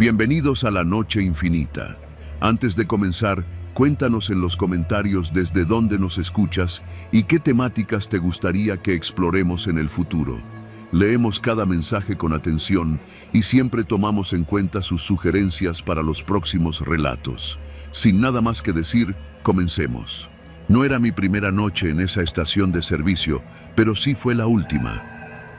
Bienvenidos a la Noche Infinita. Antes de comenzar, cuéntanos en los comentarios desde dónde nos escuchas y qué temáticas te gustaría que exploremos en el futuro. Leemos cada mensaje con atención y siempre tomamos en cuenta sus sugerencias para los próximos relatos. Sin nada más que decir, comencemos. No era mi primera noche en esa estación de servicio, pero sí fue la última.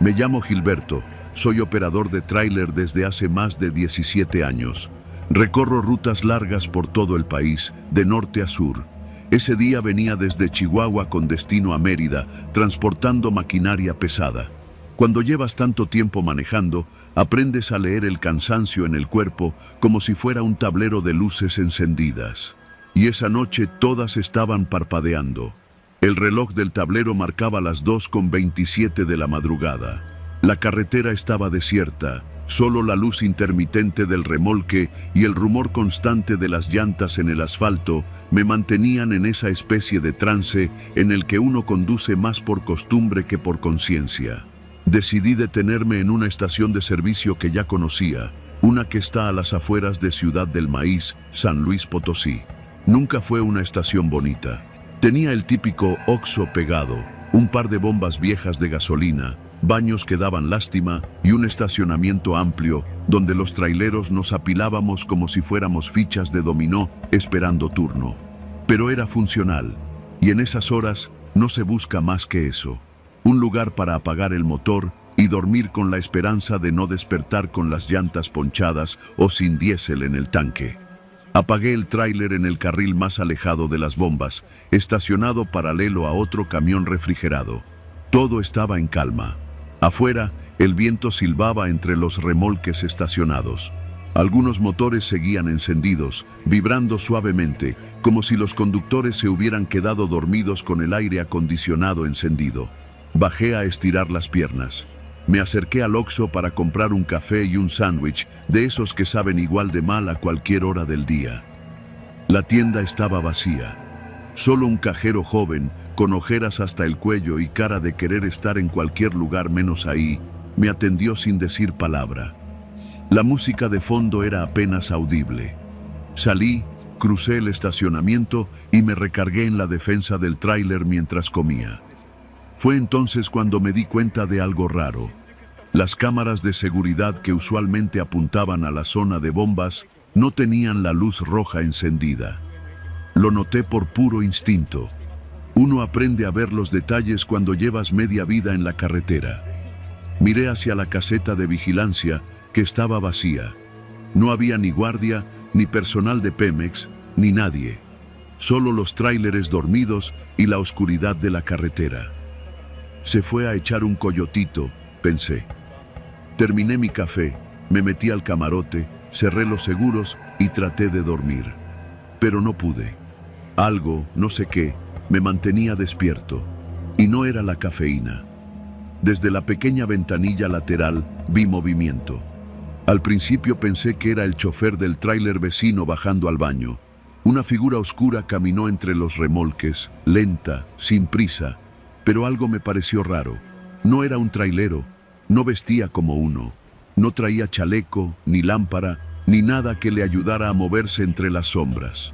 Me llamo Gilberto. Soy operador de tráiler desde hace más de 17 años. Recorro rutas largas por todo el país, de norte a sur. Ese día venía desde Chihuahua con destino a Mérida, transportando maquinaria pesada. Cuando llevas tanto tiempo manejando, aprendes a leer el cansancio en el cuerpo como si fuera un tablero de luces encendidas. Y esa noche todas estaban parpadeando. El reloj del tablero marcaba las 2:27 de la madrugada. La carretera estaba desierta, solo la luz intermitente del remolque y el rumor constante de las llantas en el asfalto me mantenían en esa especie de trance en el que uno conduce más por costumbre que por conciencia. Decidí detenerme en una estación de servicio que ya conocía, una que está a las afueras de Ciudad del Maíz, San Luis Potosí. Nunca fue una estación bonita. Tenía el típico Oxxo pegado, un par de bombas viejas de gasolina, baños que daban lástima y un estacionamiento amplio donde los traileros nos apilábamos como si fuéramos fichas de dominó esperando turno. Pero era funcional, y en esas horas no se busca más que eso. Un lugar para apagar el motor y dormir con la esperanza de no despertar con las llantas ponchadas o sin diésel en el tanque. Apagué el tráiler en el carril más alejado de las bombas, estacionado paralelo a otro camión refrigerado. Todo estaba en calma. Afuera, el viento silbaba entre los remolques estacionados. Algunos motores seguían encendidos, vibrando suavemente, como si los conductores se hubieran quedado dormidos con el aire acondicionado encendido. Bajé a estirar las piernas. Me acerqué al Oxxo para comprar un café y un sándwich, de esos que saben igual de mal a cualquier hora del día. La tienda estaba vacía. Solo un cajero joven, con ojeras hasta el cuello y cara de querer estar en cualquier lugar menos ahí, me atendió sin decir palabra. La música de fondo era apenas audible. Salí, crucé el estacionamiento y me recargué en la defensa del tráiler mientras comía. Fue entonces cuando me di cuenta de algo raro. Las cámaras de seguridad que usualmente apuntaban a la zona de bombas no tenían la luz roja encendida. Lo noté por puro instinto. Uno aprende a ver los detalles cuando llevas media vida en la carretera. Miré hacia la caseta de vigilancia, que estaba vacía. No había ni guardia, ni personal de Pemex, ni nadie. Solo los tráileres dormidos y la oscuridad de la carretera. Se fue a echar un coyotito, pensé. Terminé mi café, me metí al camarote, cerré los seguros y traté de dormir. Pero no pude. Algo, no sé qué, me mantenía despierto, y no era la cafeína. Desde la pequeña ventanilla lateral vi movimiento. Al principio pensé que era el chofer del tráiler vecino bajando al baño. Una figura oscura caminó entre los remolques, lenta, sin prisa, pero algo me pareció raro. No era un trailero, no vestía como uno, no traía chaleco, ni lámpara, ni nada que le ayudara a moverse entre las sombras.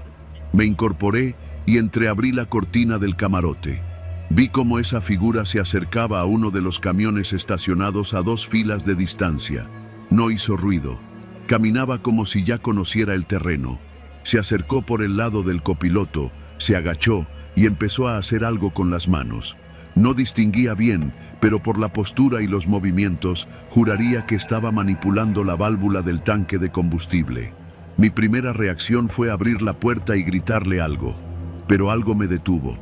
Me incorporé y entreabrí la cortina del camarote. Vi cómo esa figura se acercaba a uno de los camiones estacionados a 2 filas de distancia. No hizo ruido. Caminaba como si ya conociera el terreno. Se acercó por el lado del copiloto, se agachó y empezó a hacer algo con las manos. No distinguía bien, pero por la postura y los movimientos, juraría que estaba manipulando la válvula del tanque de combustible. Mi primera reacción fue abrir la puerta y gritarle algo, pero algo me detuvo.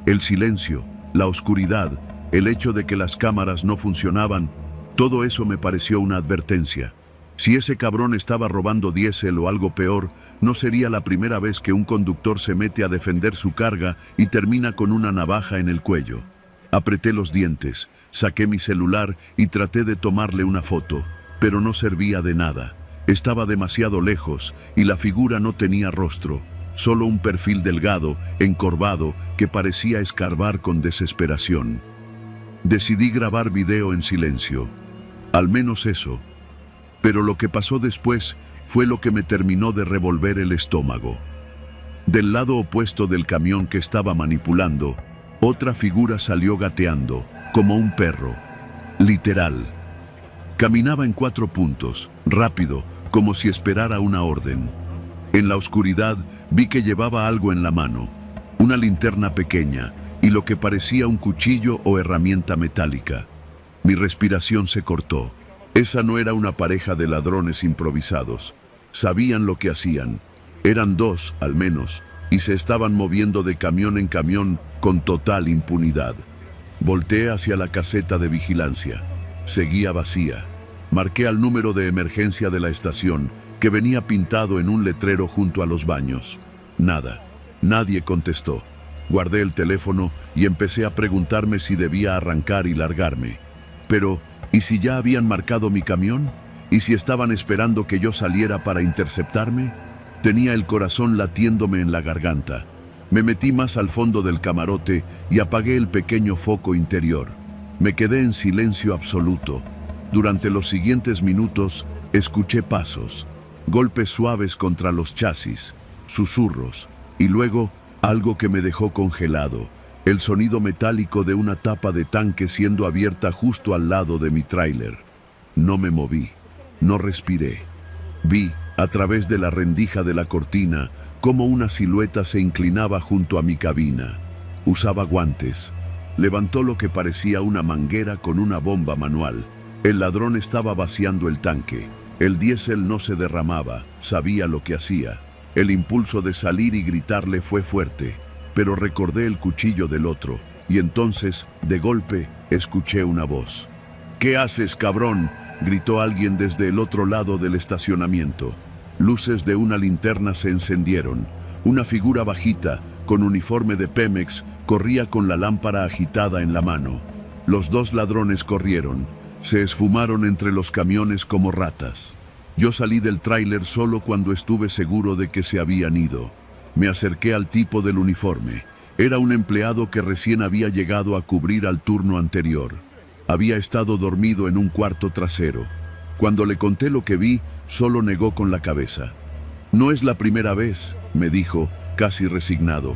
El silencio, la oscuridad, el hecho de que las cámaras no funcionaban, todo eso me pareció una advertencia. Si ese cabrón estaba robando diésel o algo peor, no sería la primera vez que un conductor se mete a defender su carga y termina con una navaja en el cuello. Apreté los dientes, saqué mi celular y traté de tomarle una foto, pero no servía de nada. Estaba demasiado lejos y la figura no tenía rostro, solo un perfil delgado, encorvado, que parecía escarbar con desesperación. Decidí grabar video en silencio. Al menos eso. Pero lo que pasó después fue lo que me terminó de revolver el estómago. Del lado opuesto del camión que estaba manipulando, otra figura salió gateando, como un perro. Literal. Caminaba en 4 puntos, rápido, como si esperara una orden. En la oscuridad vi que llevaba algo en la mano, una linterna pequeña y lo que parecía un cuchillo o herramienta metálica. Mi respiración se cortó. Esa no era una pareja de ladrones improvisados. Sabían lo que hacían. Eran 2, al menos, y se estaban moviendo de camión en camión con total impunidad. Volteé hacia la caseta de vigilancia. Seguía vacía. Marqué al número de emergencia de la estación, que venía pintado en un letrero junto a los baños. Nada. Nadie contestó. Guardé el teléfono y empecé a preguntarme si debía arrancar y largarme. Pero, ¿y si ya habían marcado mi camión? ¿Y si estaban esperando que yo saliera para interceptarme? Tenía el corazón latiéndome en la garganta. Me metí más al fondo del camarote y apagué el pequeño foco interior. Me quedé en silencio absoluto. Durante los siguientes minutos, escuché pasos, golpes suaves contra los chasis, susurros, y luego algo que me dejó congelado, el sonido metálico de una tapa de tanque siendo abierta justo al lado de mi tráiler. No me moví, no respiré. Vi, a través de la rendija de la cortina, cómo una silueta se inclinaba junto a mi cabina. Usaba guantes. Levantó lo que parecía una manguera con una bomba manual. El ladrón estaba vaciando el tanque. El diésel no se derramaba, sabía lo que hacía. El impulso de salir y gritarle fue fuerte, pero recordé el cuchillo del otro, y entonces, de golpe, escuché una voz. «¿Qué haces, cabrón?», gritó alguien desde el otro lado del estacionamiento. Luces de una linterna se encendieron. Una figura bajita, con uniforme de Pemex, corría con la lámpara agitada en la mano. Los 2 ladrones corrieron. Se esfumaron entre los camiones como ratas. Yo salí del tráiler solo cuando estuve seguro de que se habían ido. Me acerqué al tipo del uniforme. Era un empleado que recién había llegado a cubrir al turno anterior. Había estado dormido en un cuarto trasero. Cuando le conté lo que vi, solo negó con la cabeza. «No es la primera vez», me dijo, casi resignado.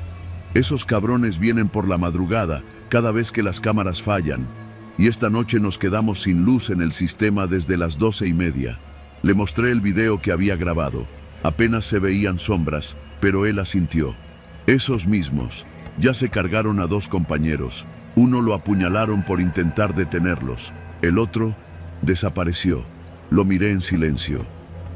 «Esos cabrones vienen por la madrugada, cada vez que las cámaras fallan. Y esta noche nos quedamos sin luz en el sistema desde las 12:30. Le mostré el video que había grabado. Apenas se veían sombras, pero él asintió. «Esos mismos. Ya se cargaron a 2 compañeros. Uno lo apuñalaron por intentar detenerlos. El otro desapareció». Lo miré en silencio.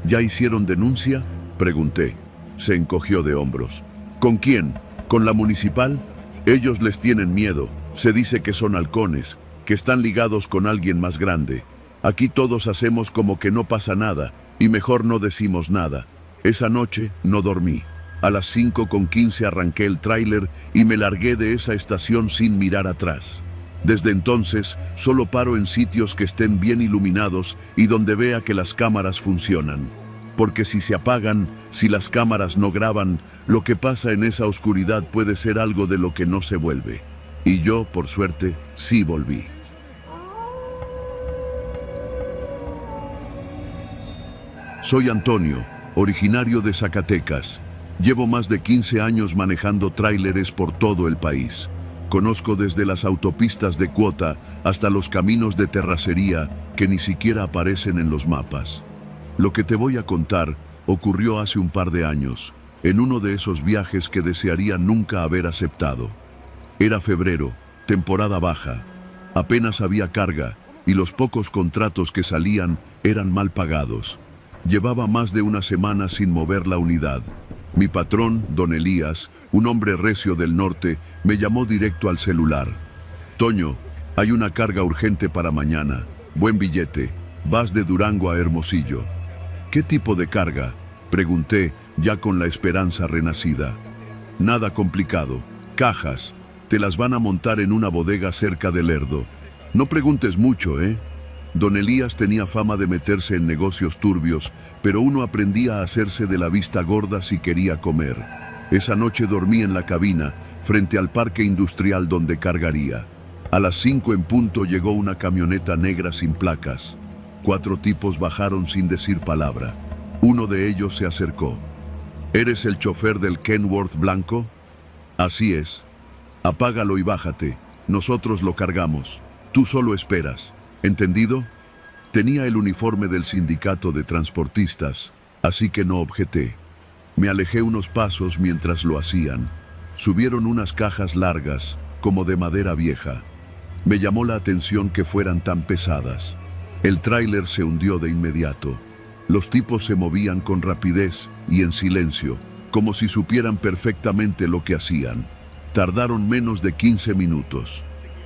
«¿Ya hicieron denuncia?», pregunté. Se encogió de hombros. «¿Con quién? ¿Con la municipal? Ellos les tienen miedo. Se dice que son halcones, que están ligados con alguien más grande. Aquí todos hacemos como que no pasa nada, y mejor no decimos nada. Esa noche no dormí. A las 5:15 arranqué el tráiler y me largué de esa estación sin mirar atrás. Desde entonces, solo paro en sitios que estén bien iluminados y donde vea que las cámaras funcionan. Porque si se apagan, si las cámaras no graban, lo que pasa en esa oscuridad puede ser algo de lo que no se vuelve. Y yo, por suerte, sí volví». Soy Antonio, originario de Zacatecas. Llevo más de 15 años manejando tráileres por todo el país. Conozco desde las autopistas de cuota hasta los caminos de terracería que ni siquiera aparecen en los mapas. Lo que te voy a contar ocurrió hace un par de años, en uno de esos viajes que desearía nunca haber aceptado. Era febrero, temporada baja. Apenas había carga y los pocos contratos que salían eran mal pagados. Llevaba más de una semana sin mover la unidad. Mi patrón, don Elías, un hombre recio del norte, me llamó directo al celular. «Toño, hay una carga urgente para mañana. Buen billete. Vas de Durango a Hermosillo». «¿Qué tipo de carga?», pregunté, ya con la esperanza renacida. «Nada complicado. Cajas. Te las van a montar en una bodega cerca de Lerdo. No preguntes mucho, ¿eh?». Don Elías tenía fama de meterse en negocios turbios, pero uno aprendía a hacerse de la vista gorda si quería comer. Esa noche dormí en la cabina, frente al parque industrial donde cargaría. A las 5 en punto llegó una camioneta negra sin placas. 4 tipos bajaron sin decir palabra. Uno de ellos se acercó. ¿Eres el chofer del Kenworth blanco? Así es. Apágalo y bájate. Nosotros lo cargamos. Tú solo esperas. ¿Entendido? Tenía el uniforme del sindicato de transportistas, así que no objeté. Me alejé unos pasos mientras lo hacían. Subieron unas cajas largas, como de madera vieja. Me llamó la atención que fueran tan pesadas. El tráiler se hundió de inmediato. Los tipos se movían con rapidez y en silencio, como si supieran perfectamente lo que hacían. Tardaron menos de 15 minutos.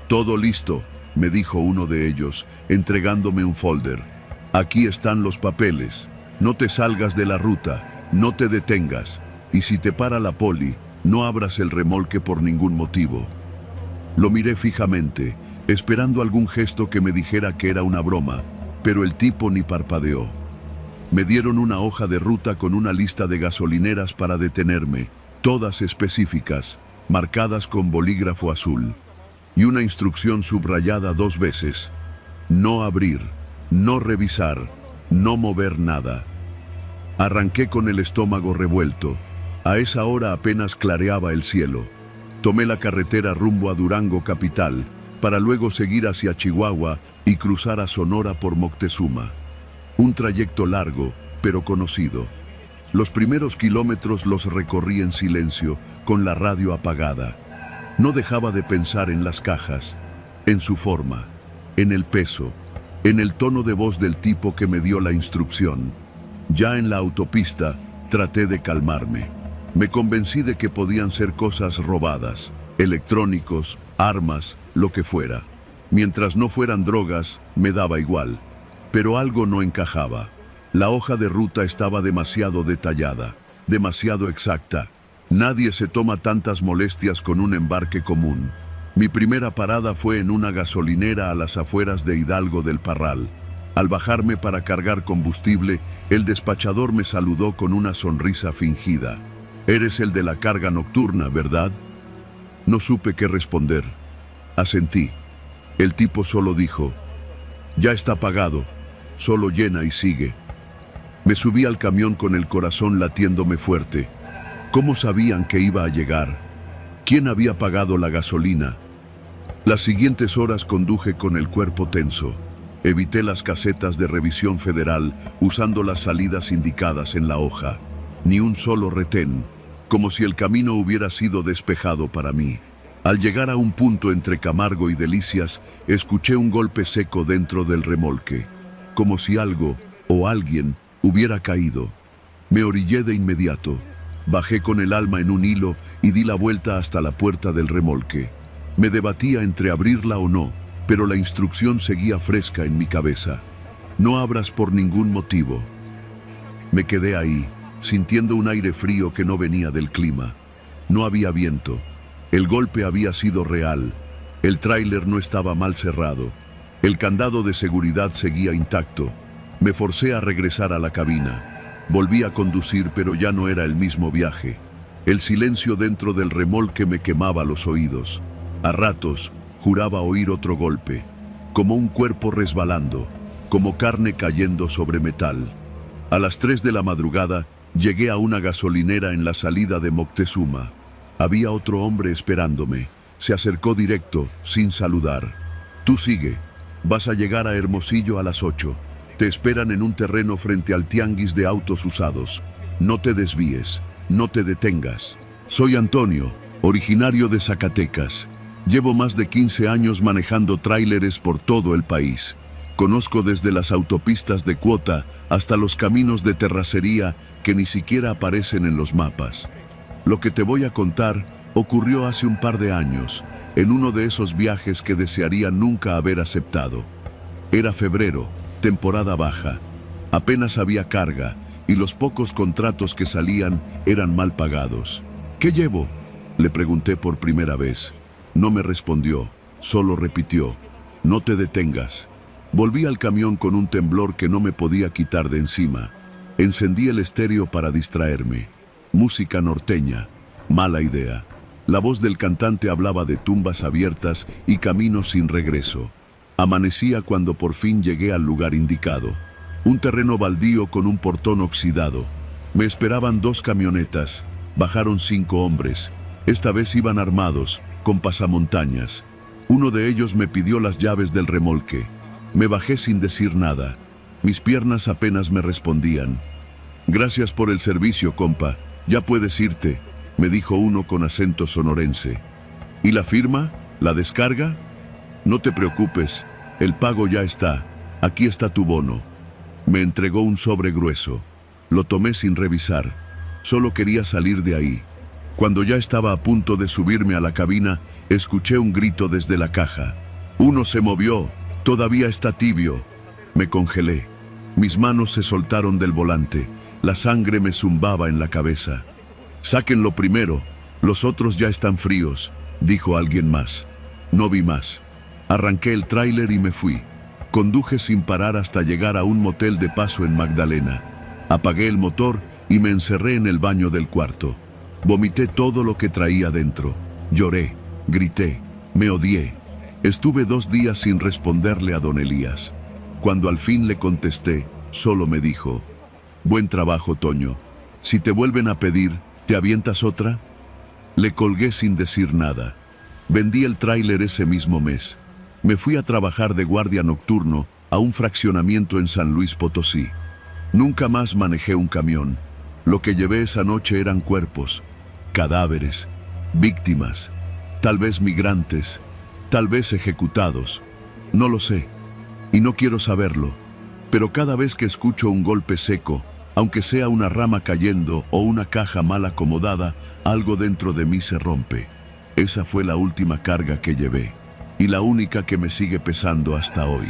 «Todo listo», me dijo uno de ellos, entregándome un folder. «Aquí están los papeles. No te salgas de la ruta, no te detengas, y si te para la poli, no abras el remolque por ningún motivo». Lo miré fijamente, esperando algún gesto que me dijera que era una broma, pero el tipo ni parpadeó. Me dieron una hoja de ruta con una lista de gasolineras para detenerme, todas específicas, marcadas con bolígrafo azul, y una instrucción subrayada 2 veces. No abrir, no revisar, no mover nada. Arranqué con el estómago revuelto. A esa hora apenas clareaba el cielo. Tomé la carretera rumbo a Durango capital, para luego seguir hacia Chihuahua y cruzar a Sonora por Moctezuma. Un trayecto largo, pero conocido. Los primeros kilómetros los recorrí en silencio, con la radio apagada. No dejaba de pensar en las cajas, en su forma, en el peso, en el tono de voz del tipo que me dio la instrucción. Ya en la autopista, traté de calmarme. Me convencí de que podían ser cosas robadas, electrónicos, armas, lo que fuera. Mientras no fueran drogas, me daba igual. Pero algo no encajaba. La hoja de ruta estaba demasiado detallada, demasiado exacta. Nadie se toma tantas molestias con un embarque común. Mi primera parada fue en una gasolinera a las afueras de Hidalgo del Parral. Al bajarme para cargar combustible, el despachador me saludó con una sonrisa fingida. «Eres el de la carga nocturna, ¿verdad?» No supe qué responder. Asentí. El tipo solo dijo: «Ya está pagado, solo llena y sigue». Me subí al camión con el corazón latiéndome fuerte. ¿Cómo sabían que iba a llegar? ¿Quién había pagado la gasolina? Las siguientes horas conduje con el cuerpo tenso. Evité las casetas de revisión federal usando las salidas indicadas en la hoja. Ni un solo retén, como si el camino hubiera sido despejado para mí. Al llegar a un punto entre Camargo y Delicias, escuché un golpe seco dentro del remolque, como si algo o alguien hubiera caído. Me orillé de inmediato. Bajé con el alma en un hilo y di la vuelta hasta la puerta del remolque. Me debatía entre abrirla o no, pero la instrucción seguía fresca en mi cabeza. No abras por ningún motivo. Me quedé ahí, sintiendo un aire frío que no venía del clima. No había viento. El golpe había sido real. El tráiler no estaba mal cerrado. El candado de seguridad seguía intacto. Me forcé a regresar a la cabina. Volví a conducir, pero ya no era el mismo viaje. El silencio dentro del remolque me quemaba los oídos. A ratos, juraba oír otro golpe, como un cuerpo resbalando, como carne cayendo sobre metal. A las 3 de la madrugada, llegué a una gasolinera en la salida de Moctezuma. Había otro hombre esperándome. Se acercó directo, sin saludar. «Tú sigue. Vas a llegar a Hermosillo a las 8. Te esperan en un terreno frente al tianguis de autos usados. No te desvíes, no te detengas». Soy Antonio, originario de Zacatecas. Llevo más de 15 años manejando tráileres por todo el país. Conozco desde las autopistas de cuota hasta los caminos de terracería que ni siquiera aparecen en los mapas. Lo que te voy a contar ocurrió hace un par de años, en uno de esos viajes que desearía nunca haber aceptado. Era febrero, temporada baja. Apenas había carga y los pocos contratos que salían eran mal pagados. «¿Qué llevo?», le pregunté por primera vez. No me respondió, solo repitió: «No te detengas». Volví al camión con un temblor que no me podía quitar de encima. Encendí el estéreo para distraerme. Música norteña. Mala idea. La voz del cantante hablaba de tumbas abiertas y caminos sin regreso. Amanecía cuando por fin llegué al lugar indicado. Un terreno baldío con un portón oxidado. Me esperaban 2 camionetas. Bajaron 5 hombres. Esta vez iban armados, con pasamontañas. Uno de ellos me pidió las llaves del remolque. Me bajé sin decir nada. Mis piernas apenas me respondían. «Gracias por el servicio, compa. Ya puedes irte», me dijo uno con acento sonorense. «¿Y la firma? ¿La descarga?» «No te preocupes, el pago ya está. Aquí está tu bono». Me entregó un sobre grueso. Lo tomé sin revisar. Solo quería salir de ahí. Cuando ya estaba a punto de subirme a la cabina, escuché un grito desde la caja. «Uno se movió. Todavía está tibio». Me congelé. Mis manos se soltaron del volante. La sangre me zumbaba en la cabeza. «Sáquenlo primero. Los otros ya están fríos», dijo alguien más. No vi más. Arranqué el tráiler y me fui. Conduje sin parar hasta llegar a un motel de paso en Magdalena. Apagué el motor y me encerré en el baño del cuarto. Vomité todo lo que traía dentro. Lloré, grité, me odié. Estuve 2 días sin responderle a don Elías. Cuando al fin le contesté, solo me dijo: «Buen trabajo, Toño. Si te vuelven a pedir, ¿te avientas otra?». Le colgué sin decir nada. Vendí el tráiler ese mismo mes. Me fui a trabajar de guardia nocturno a un fraccionamiento en San Luis Potosí. Nunca más manejé un camión. Lo que llevé esa noche eran cuerpos, cadáveres, víctimas, tal vez migrantes, tal vez ejecutados. No lo sé, y no quiero saberlo, pero cada vez que escucho un golpe seco, aunque sea una rama cayendo o una caja mal acomodada, algo dentro de mí se rompe. Esa fue la última carga que llevé, y la única que me sigue pesando hasta hoy.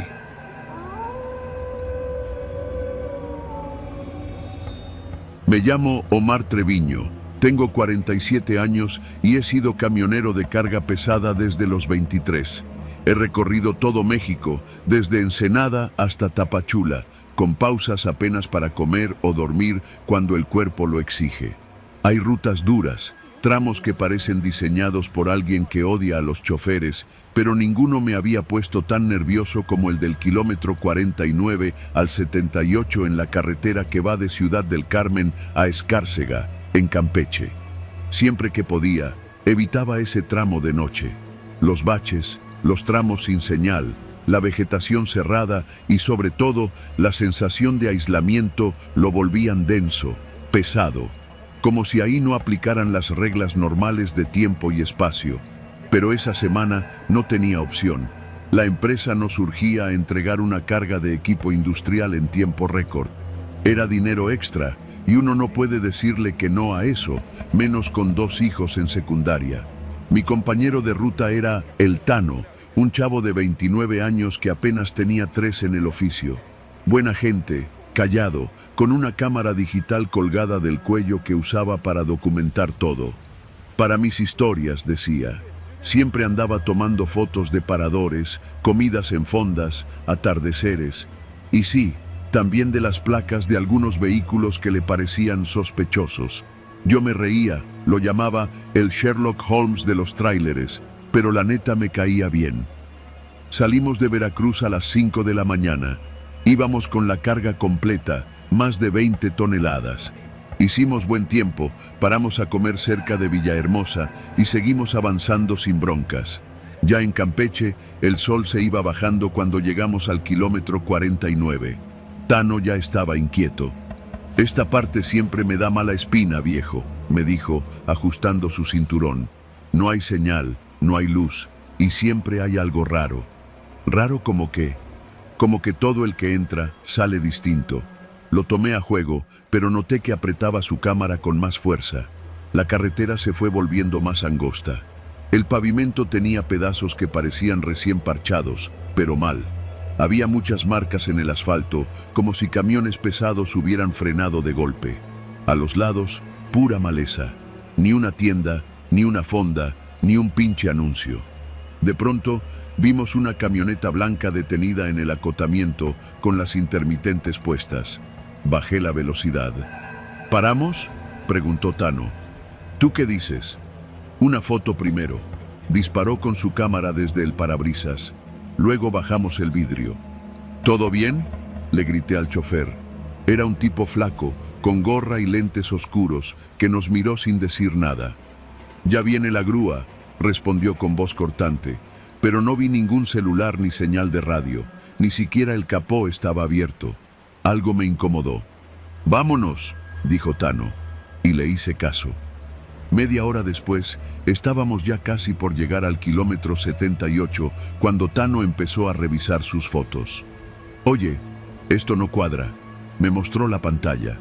Me llamo Omar Treviño, tengo 47 años y he sido camionero de carga pesada desde los 23. He recorrido todo México, desde Ensenada hasta Tapachula, con pausas apenas para comer o dormir cuando el cuerpo lo exige. Hay rutas duras, tramos que parecen diseñados por alguien que odia a los choferes, pero ninguno me había puesto tan nervioso como el del kilómetro 49 al 78 en la carretera que va de Ciudad del Carmen a Escárcega, en Campeche. Siempre que podía, evitaba ese tramo de noche. Los baches, los tramos sin señal, la vegetación cerrada y sobre todo la sensación de aislamiento lo volvían denso, pesado, como si ahí no aplicaran las reglas normales de tiempo y espacio. Pero esa semana no tenía opción. La empresa no surgía a entregar una carga de equipo industrial en tiempo récord. Era dinero extra y uno no puede decirle que no a eso, menos con 2 hijos en secundaria. Mi compañero de ruta era el Tano, un chavo de 29 años que apenas tenía 3 en el oficio. Buena gente, callado, con una cámara digital colgada del cuello que usaba para documentar todo. Para mis historias, decía. Siempre andaba tomando fotos de paradores, comidas en fondas, atardeceres. Y sí, también de las placas de algunos vehículos que le parecían sospechosos. Yo me reía, lo llamaba el Sherlock Holmes de los tráileres, pero la neta me caía bien. Salimos de Veracruz a las 5 de la mañana. Íbamos con la carga completa, más de 20 toneladas. Hicimos buen tiempo, paramos a comer cerca de Villahermosa y seguimos avanzando sin broncas. Ya en Campeche, el sol se iba bajando cuando llegamos al kilómetro 49. Tano ya estaba inquieto. «Esta parte siempre me da mala espina, viejo», me dijo, ajustando su cinturón. «No hay señal, no hay luz, y siempre hay algo raro». «¿Raro como qué?» «Como que todo el que entra sale distinto». Lo tomé a juego, pero noté que apretaba su cámara con más fuerza. La carretera se fue volviendo más angosta. El pavimento tenía pedazos que parecían recién parchados, pero mal. Había muchas marcas en el asfalto, como si camiones pesados hubieran frenado de golpe. A los lados, pura maleza. Ni una tienda, ni una fonda, ni un pinche anuncio. De pronto, vimos una camioneta blanca detenida en el acotamiento con las intermitentes puestas. Bajé la velocidad. ¿Paramos?, preguntó Tano. ¿Tú qué dices? Una foto primero. Disparó con su cámara desde el parabrisas. Luego bajamos el vidrio. ¿Todo bien?, le grité al chofer. Era un tipo flaco, con gorra y lentes oscuros, que nos miró sin decir nada. «Ya viene la grúa», respondió con voz cortante, pero no vi ningún celular ni señal de radio, ni siquiera el capó estaba abierto. Algo me incomodó. «Vámonos», dijo Tano, y le hice caso. Media hora después, estábamos ya casi por llegar al kilómetro 78 cuando Tano empezó a revisar sus fotos. «Oye, esto no cuadra», me mostró la pantalla.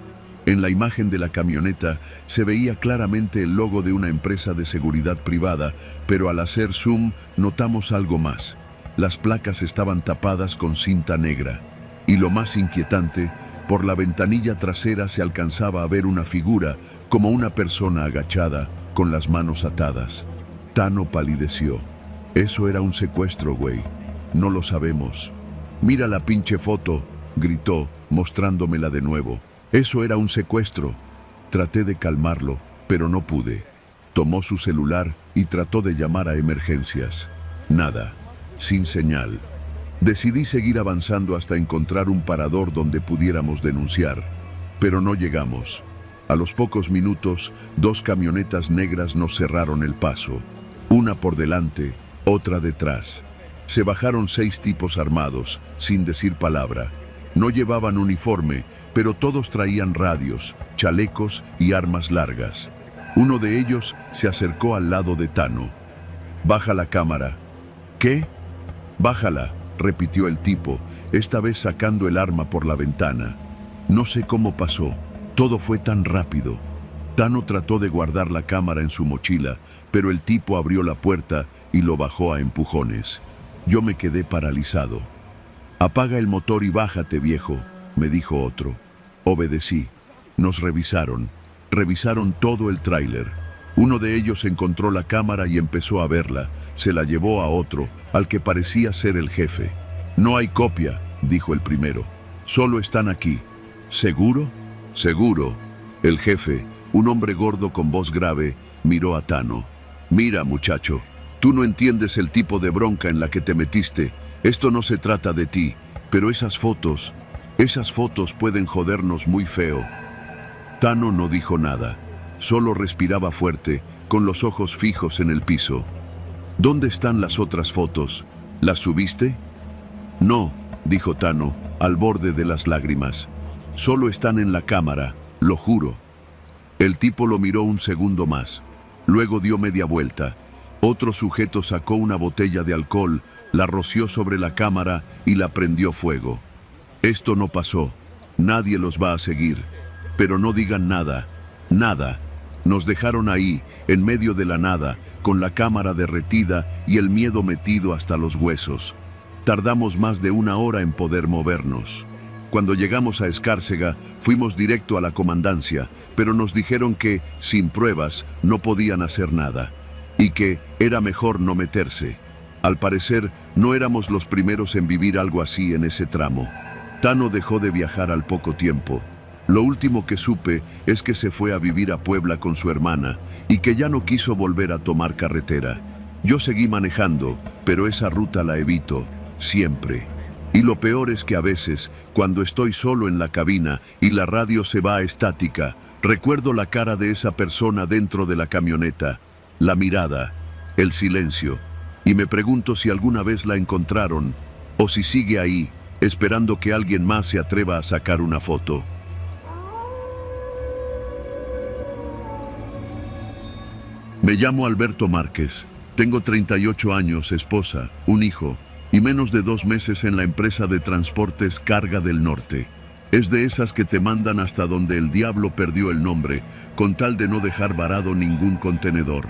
En la imagen de la camioneta se veía claramente el logo de una empresa de seguridad privada, pero al hacer zoom notamos algo más. Las placas estaban tapadas con cinta negra. Y lo más inquietante, por la ventanilla trasera se alcanzaba a ver una figura, como una persona agachada, con las manos atadas. Tano palideció. «Eso era un secuestro, güey. No lo sabemos». «Mira la pinche foto», gritó, mostrándomela de nuevo. «Eso era un secuestro». Traté de calmarlo, pero no pude. Tomó su celular y trató de llamar a emergencias. Nada, sin señal. Decidí seguir avanzando hasta encontrar un parador donde pudiéramos denunciar, pero no llegamos. A los pocos minutos, 2 camionetas negras nos cerraron el paso, una por delante, otra detrás. Se bajaron 6 tipos armados, sin decir palabra. No llevaban uniforme, pero todos traían radios, chalecos y armas largas. Uno de ellos se acercó al lado de Tano. «Baja la cámara». «¿Qué?». «Bájala», repitió el tipo, esta vez sacando el arma por la ventana. No sé cómo pasó, todo fue tan rápido. Tano trató de guardar la cámara en su mochila, pero el tipo abrió la puerta y lo bajó a empujones. Yo me quedé paralizado. «Apaga el motor y bájate, viejo», me dijo otro. Obedecí. Nos revisaron todo el tráiler. Uno de ellos encontró la cámara y empezó a verla. Se la llevó a otro, al que parecía ser el jefe. «No hay copia», dijo el primero. «Solo están aquí». «¿Seguro?». «Seguro». El jefe, un hombre gordo con voz grave, miró a Tano. «Mira, muchacho, tú no entiendes el tipo de bronca en la que te metiste. Esto no se trata de ti, pero esas fotos pueden jodernos muy feo». Tano no dijo nada, solo respiraba fuerte, con los ojos fijos en el piso. «¿Dónde están las otras fotos? ¿Las subiste?». «No», dijo Tano, al borde de las lágrimas. «Solo están en la cámara, lo juro». El tipo lo miró un segundo más, luego dio media vuelta. Otro sujeto sacó una botella de alcohol, la roció sobre la cámara y la prendió fuego. «Esto no pasó. Nadie los va a seguir. Pero no digan nada. Nada». Nos dejaron ahí, en medio de la nada, con la cámara derretida y el miedo metido hasta los huesos. Tardamos más de 1 hora en poder movernos. Cuando llegamos a Escárcega, fuimos directo a la comandancia, pero nos dijeron que, sin pruebas, no podían hacer nada, y que era mejor no meterse. Al parecer, no éramos los primeros en vivir algo así en ese tramo. Tano dejó de viajar al poco tiempo. Lo último que supe es que se fue a vivir a Puebla con su hermana y que ya no quiso volver a tomar carretera. Yo seguí manejando, pero esa ruta la evito, siempre. Y lo peor es que a veces, cuando estoy solo en la cabina y la radio se va a estática, recuerdo la cara de esa persona dentro de la camioneta, la mirada, el silencio, y me pregunto si alguna vez la encontraron o si sigue ahí, esperando que alguien más se atreva a sacar una foto. Me llamo Alberto Márquez, tengo 38 años, esposa, un hijo y menos de 2 meses en la empresa de transportes Carga del Norte. Es de esas que te mandan hasta donde el diablo perdió el nombre, con tal de no dejar varado ningún contenedor.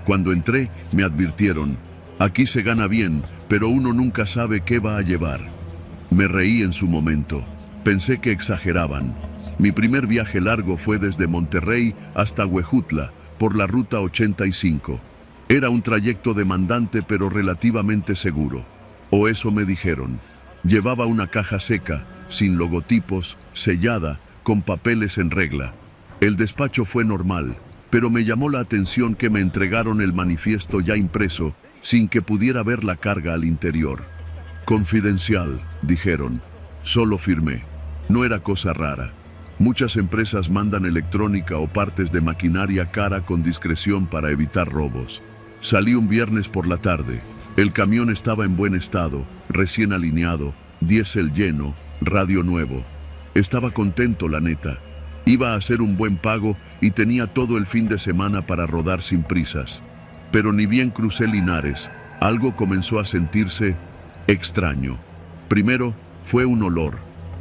Cuando entré, me advirtieron, aquí se gana bien, pero uno nunca sabe qué va a llevar. Me reí en su momento, pensé que exageraban. Mi primer viaje largo fue desde Monterrey hasta Huejutla, por la ruta 85. Era un trayecto demandante pero relativamente seguro. O eso me dijeron. Llevaba una caja seca, sin logotipos, sellada, con papeles en regla. El despacho fue normal, pero me llamó la atención que me entregaron el manifiesto ya impreso, sin que pudiera ver la carga al interior. Confidencial, dijeron. Solo firmé. No era cosa rara. Muchas empresas mandan electrónica o partes de maquinaria cara con discreción para evitar robos. Salí un viernes por la tarde. El camión estaba en buen estado, recién alineado, diésel lleno, radio nuevo. Estaba contento, la neta. Iba a hacer un buen pago y tenía todo el fin de semana para rodar sin prisas. Pero ni bien crucé Linares, algo comenzó a sentirse extraño. Primero fue un olor.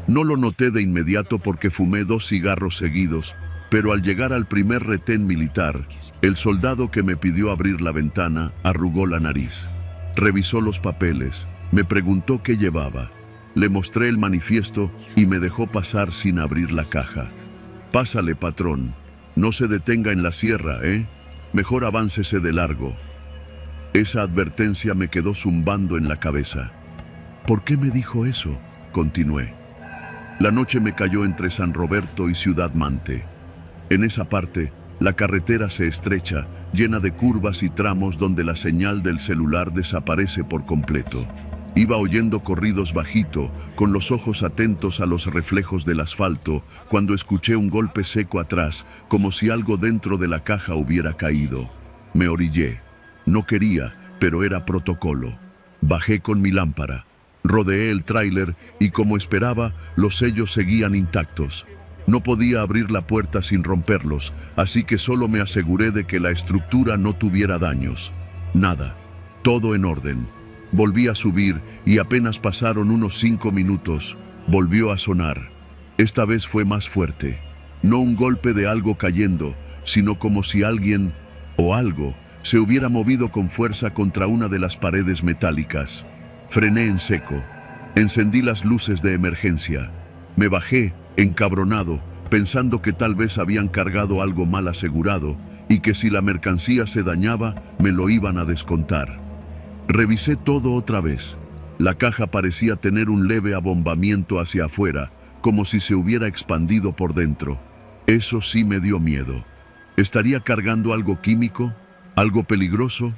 No lo noté de inmediato porque fumé 2 cigarros seguidos, pero al llegar al primer retén militar, el soldado que me pidió abrir la ventana arrugó la nariz. Revisó los papeles, me preguntó qué llevaba. Le mostré el manifiesto y me dejó pasar sin abrir la caja. Pásale, patrón. No se detenga en la sierra, ¿eh? Mejor aváncese de largo. Esa advertencia me quedó zumbando en la cabeza. ¿Por qué me dijo eso? Continué. La noche me cayó entre San Roberto y Ciudad Mante. En esa parte, la carretera se estrecha, llena de curvas y tramos donde la señal del celular desaparece por completo. Iba oyendo corridos bajito, con los ojos atentos a los reflejos del asfalto, cuando escuché un golpe seco atrás, como si algo dentro de la caja hubiera caído. Me orillé. No quería, pero era protocolo. Bajé con mi lámpara. Rodeé el tráiler y, como esperaba, los sellos seguían intactos. No podía abrir la puerta sin romperlos, así que solo me aseguré de que la estructura no tuviera daños. Nada. Todo en orden. Volví a subir y apenas pasaron unos 5 minutos, volvió a sonar. Esta vez fue más fuerte. No un golpe de algo cayendo, sino como si alguien o algo se hubiera movido con fuerza contra una de las paredes metálicas. Frené en seco. Encendí las luces de emergencia. Me bajé, encabronado, pensando que tal vez habían cargado algo mal asegurado y que si la mercancía se dañaba, me lo iban a descontar. Revisé todo otra vez. La caja parecía tener un leve abombamiento hacia afuera, como si se hubiera expandido por dentro. Eso sí me dio miedo. ¿Estaría cargando algo químico? ¿Algo peligroso?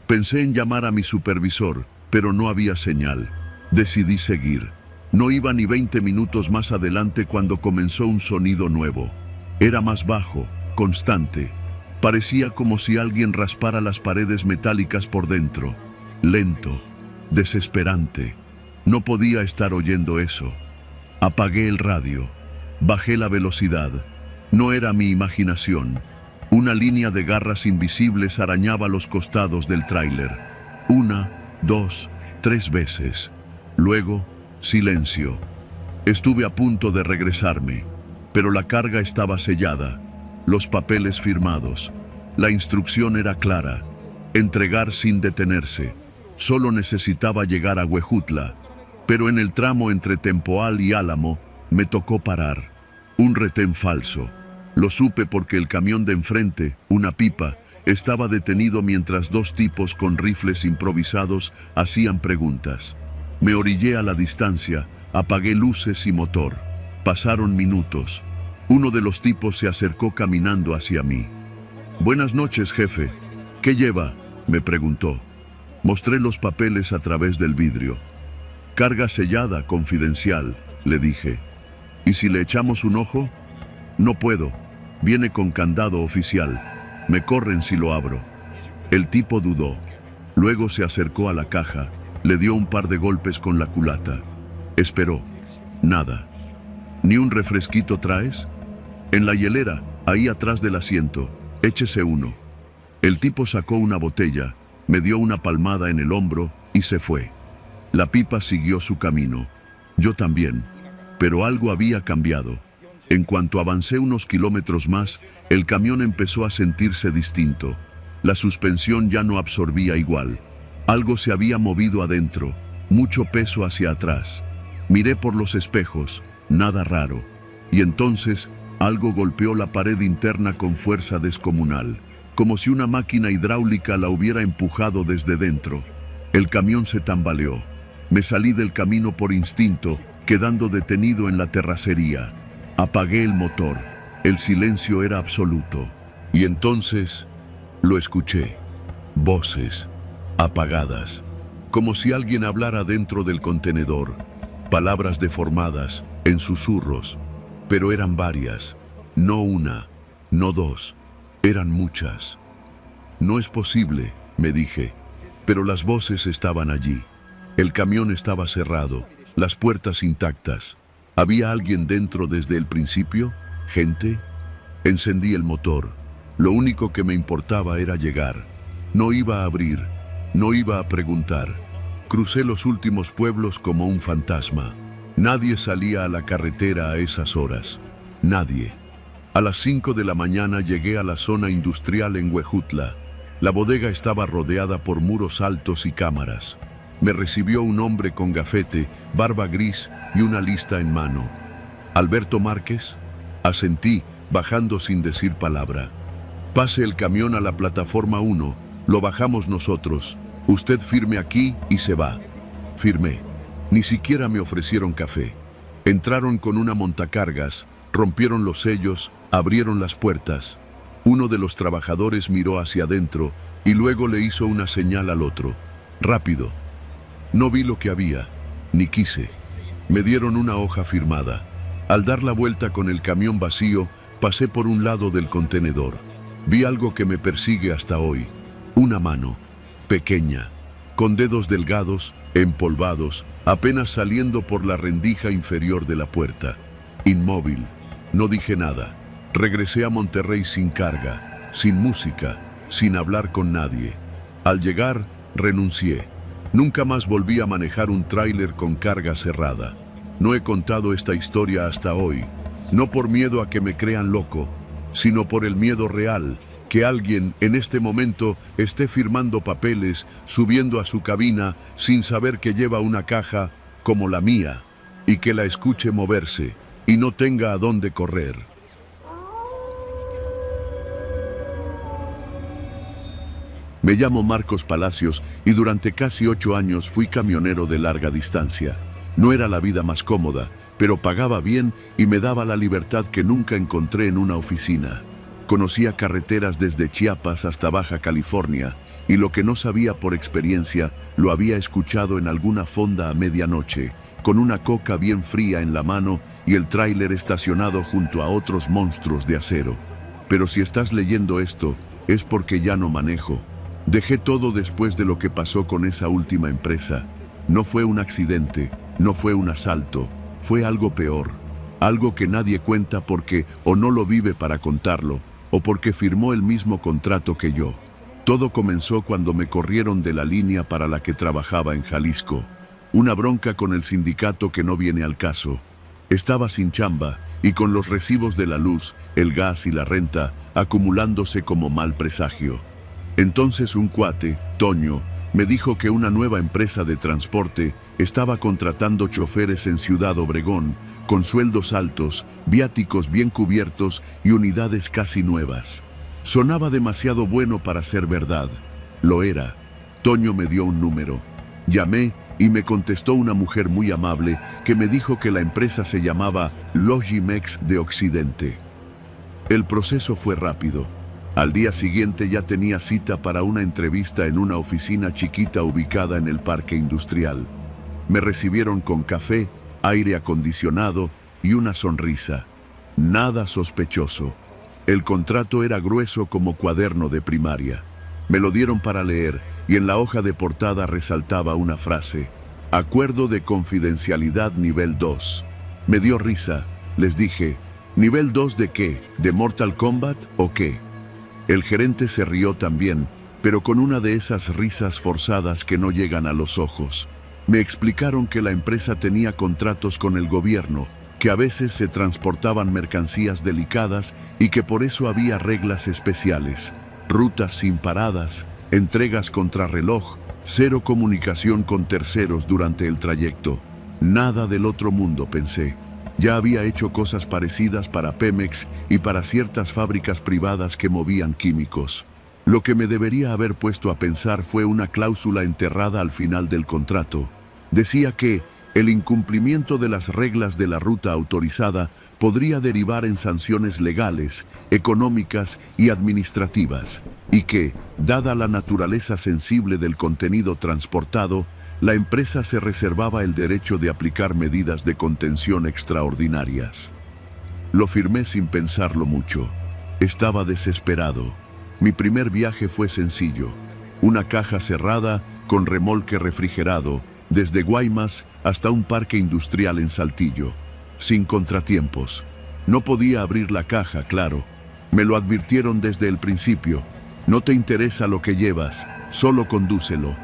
Pensé en llamar a mi supervisor, pero no había señal. Decidí seguir. No iba ni 20 minutos más adelante cuando comenzó un sonido nuevo. Era más bajo, constante. Parecía como si alguien raspara las paredes metálicas por dentro. Lento, desesperante. No podía estar oyendo eso. Apagué el radio. Bajé la velocidad. No era mi imaginación. Una línea de garras invisibles arañaba los costados del tráiler. 1, 2, 3 veces. Luego, silencio. Estuve a punto de regresarme, pero la carga estaba sellada, los papeles firmados. La instrucción era clara: entregar sin detenerse. Solo necesitaba llegar a Huejutla, pero en el tramo entre Tempoal y Álamo me tocó parar. Un retén falso. Lo supe porque el camión de enfrente, una pipa, estaba detenido mientras 2 tipos con rifles improvisados hacían preguntas. Me orillé a la distancia, apagué luces y motor. Pasaron minutos. Uno de los tipos se acercó caminando hacia mí. «Buenas noches, jefe. ¿Qué lleva?», me preguntó. Mostré los papeles a través del vidrio. «Carga sellada, confidencial», le dije. «¿Y si le echamos un ojo?». «No puedo. Viene con candado oficial. Me corren si lo abro». El tipo dudó. Luego se acercó a la caja, le dio un par de golpes con la culata. Esperó. Nada. «¿Ni un refresquito traes?». «En la hielera, ahí atrás del asiento. Échese uno». El tipo sacó una botella, me dio una palmada en el hombro y se fue. La pipa siguió su camino. Yo también. Pero algo había cambiado. En cuanto avancé unos kilómetros más, el camión empezó a sentirse distinto. La suspensión ya no absorbía igual. Algo se había movido adentro, mucho peso hacia atrás. Miré por los espejos, nada raro. Y entonces, algo golpeó la pared interna con fuerza descomunal, como si una máquina hidráulica la hubiera empujado desde dentro. El camión se tambaleó. Me salí del camino por instinto, quedando detenido en la terracería. Apagué el motor. El silencio era absoluto. Y entonces lo escuché. Voces apagadas. como si alguien hablara dentro del contenedor. Palabras deformadas, en susurros, pero eran varias, no una, no dos, eran muchas. No es posible, me dije, pero las voces estaban allí. El camión estaba cerrado, las puertas intactas. ¿Había alguien dentro desde el principio? ¿Gente? Encendí el motor. Lo único que me importaba era llegar. No iba a abrir, no iba a preguntar. Crucé los últimos pueblos como un fantasma. Nadie salía a la carretera a esas horas. Nadie. A las 5 de la mañana llegué a la zona industrial en Huejutla. La bodega estaba rodeada por muros altos y cámaras. Me recibió un hombre con gafete, barba gris y una lista en mano. ¿Alberto Márquez? Asentí, bajando sin decir palabra. Pase el camión a la plataforma 1, lo bajamos nosotros. Usted firme aquí y se va. Firmé. Ni siquiera me ofrecieron café. Entraron con una montacargas, rompieron los sellos, abrieron las puertas. Uno de los trabajadores miró hacia adentro y luego le hizo una señal al otro. Rápido. No vi lo que había, ni quise. Me dieron una hoja firmada. Al dar la vuelta con el camión vacío, pasé por un lado del contenedor. Vi algo que me persigue hasta hoy. Una mano, pequeña, con dedos delgados, empolvados, apenas saliendo por la rendija inferior de la puerta. Inmóvil. No dije nada. Regresé a Monterrey sin carga, sin música, sin hablar con nadie. Al llegar, renuncié. Nunca más volví a manejar un tráiler con carga cerrada. No he contado esta historia hasta hoy, no por miedo a que me crean loco, sino por el miedo real, que alguien en este momento esté firmando papeles, subiendo a su cabina sin saber que lleva una caja como la mía, y que la escuche moverse y no tenga a dónde correr. Me llamo Marcos Palacios y durante casi 8 años fui camionero de larga distancia. No era la vida más cómoda, pero pagaba bien y me daba la libertad que nunca encontré en una oficina. Conocía carreteras desde Chiapas hasta Baja California y lo que no sabía por experiencia lo había escuchado en alguna fonda a medianoche, con una coca bien fría en la mano y el tráiler estacionado junto a otros monstruos de acero. Pero si estás leyendo esto, es porque ya no manejo. Dejé todo después de lo que pasó con esa última empresa. No fue un accidente, no fue un asalto, fue algo peor. Algo que nadie cuenta porque o no lo vive para contarlo, o porque firmó el mismo contrato que yo. Todo comenzó cuando me corrieron de la línea para la que trabajaba en Jalisco. Una bronca con el sindicato que no viene al caso. Estaba sin chamba y con los recibos de la luz, el gas y la renta acumulándose como mal presagio. Entonces un cuate, Toño, me dijo que una nueva empresa de transporte estaba contratando choferes en Ciudad Obregón, con sueldos altos, viáticos bien cubiertos y unidades casi nuevas. Sonaba demasiado bueno para ser verdad. Lo era. Toño me dio un número. Llamé y me contestó una mujer muy amable que me dijo que la empresa se llamaba Logimex de Occidente. El proceso fue rápido. Al día siguiente ya tenía cita para una entrevista en una oficina chiquita ubicada en el parque industrial. Me recibieron con café, aire acondicionado y una sonrisa. Nada sospechoso. El contrato era grueso como cuaderno de primaria. Me lo dieron para leer y en la hoja de portada resaltaba una frase: Acuerdo de confidencialidad nivel 2. Me dio risa. Les dije, ¿nivel 2 de qué? ¿De Mortal Kombat o qué? El gerente se rió también, pero con una de esas risas forzadas que no llegan a los ojos. Me explicaron que la empresa tenía contratos con el gobierno, que a veces se transportaban mercancías delicadas y que por eso había reglas especiales, rutas sin paradas, entregas contrarreloj, cero comunicación con terceros durante el trayecto. Nada del otro mundo, pensé. Ya había hecho cosas parecidas para Pemex y para ciertas fábricas privadas que movían químicos. Lo que me debería haber puesto a pensar fue una cláusula enterrada al final del contrato. Decía que el incumplimiento de las reglas de la ruta autorizada podría derivar en sanciones legales, económicas y administrativas, y que, dada la naturaleza sensible del contenido transportado, La empresa se reservaba el derecho de aplicar medidas de contención extraordinarias. Lo firmé sin pensarlo mucho. Estaba desesperado. Mi primer viaje fue sencillo. Una caja cerrada con remolque refrigerado, desde Guaymas hasta un parque industrial en Saltillo, sin contratiempos. No podía abrir la caja, claro. Me lo advirtieron desde el principio. No te interesa lo que llevas, solo condúcelo.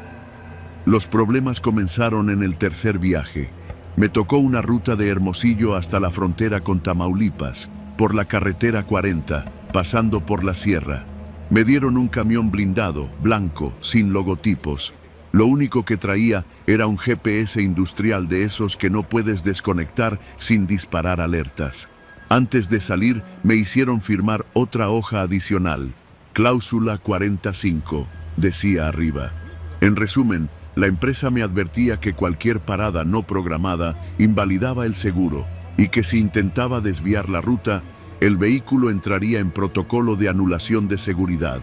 Los problemas comenzaron en el tercer viaje. Me tocó una ruta de Hermosillo hasta la frontera con Tamaulipas, por la carretera 40, pasando por la sierra. Me dieron un camión blindado, blanco, sin logotipos. Lo único que traía era un GPS industrial de esos que no puedes desconectar sin disparar alertas. Antes de salir, me hicieron firmar otra hoja adicional. Cláusula 45, decía arriba. En resumen, la empresa me advertía que cualquier parada no programada invalidaba el seguro y que si intentaba desviar la ruta, el vehículo entraría en protocolo de anulación de seguridad.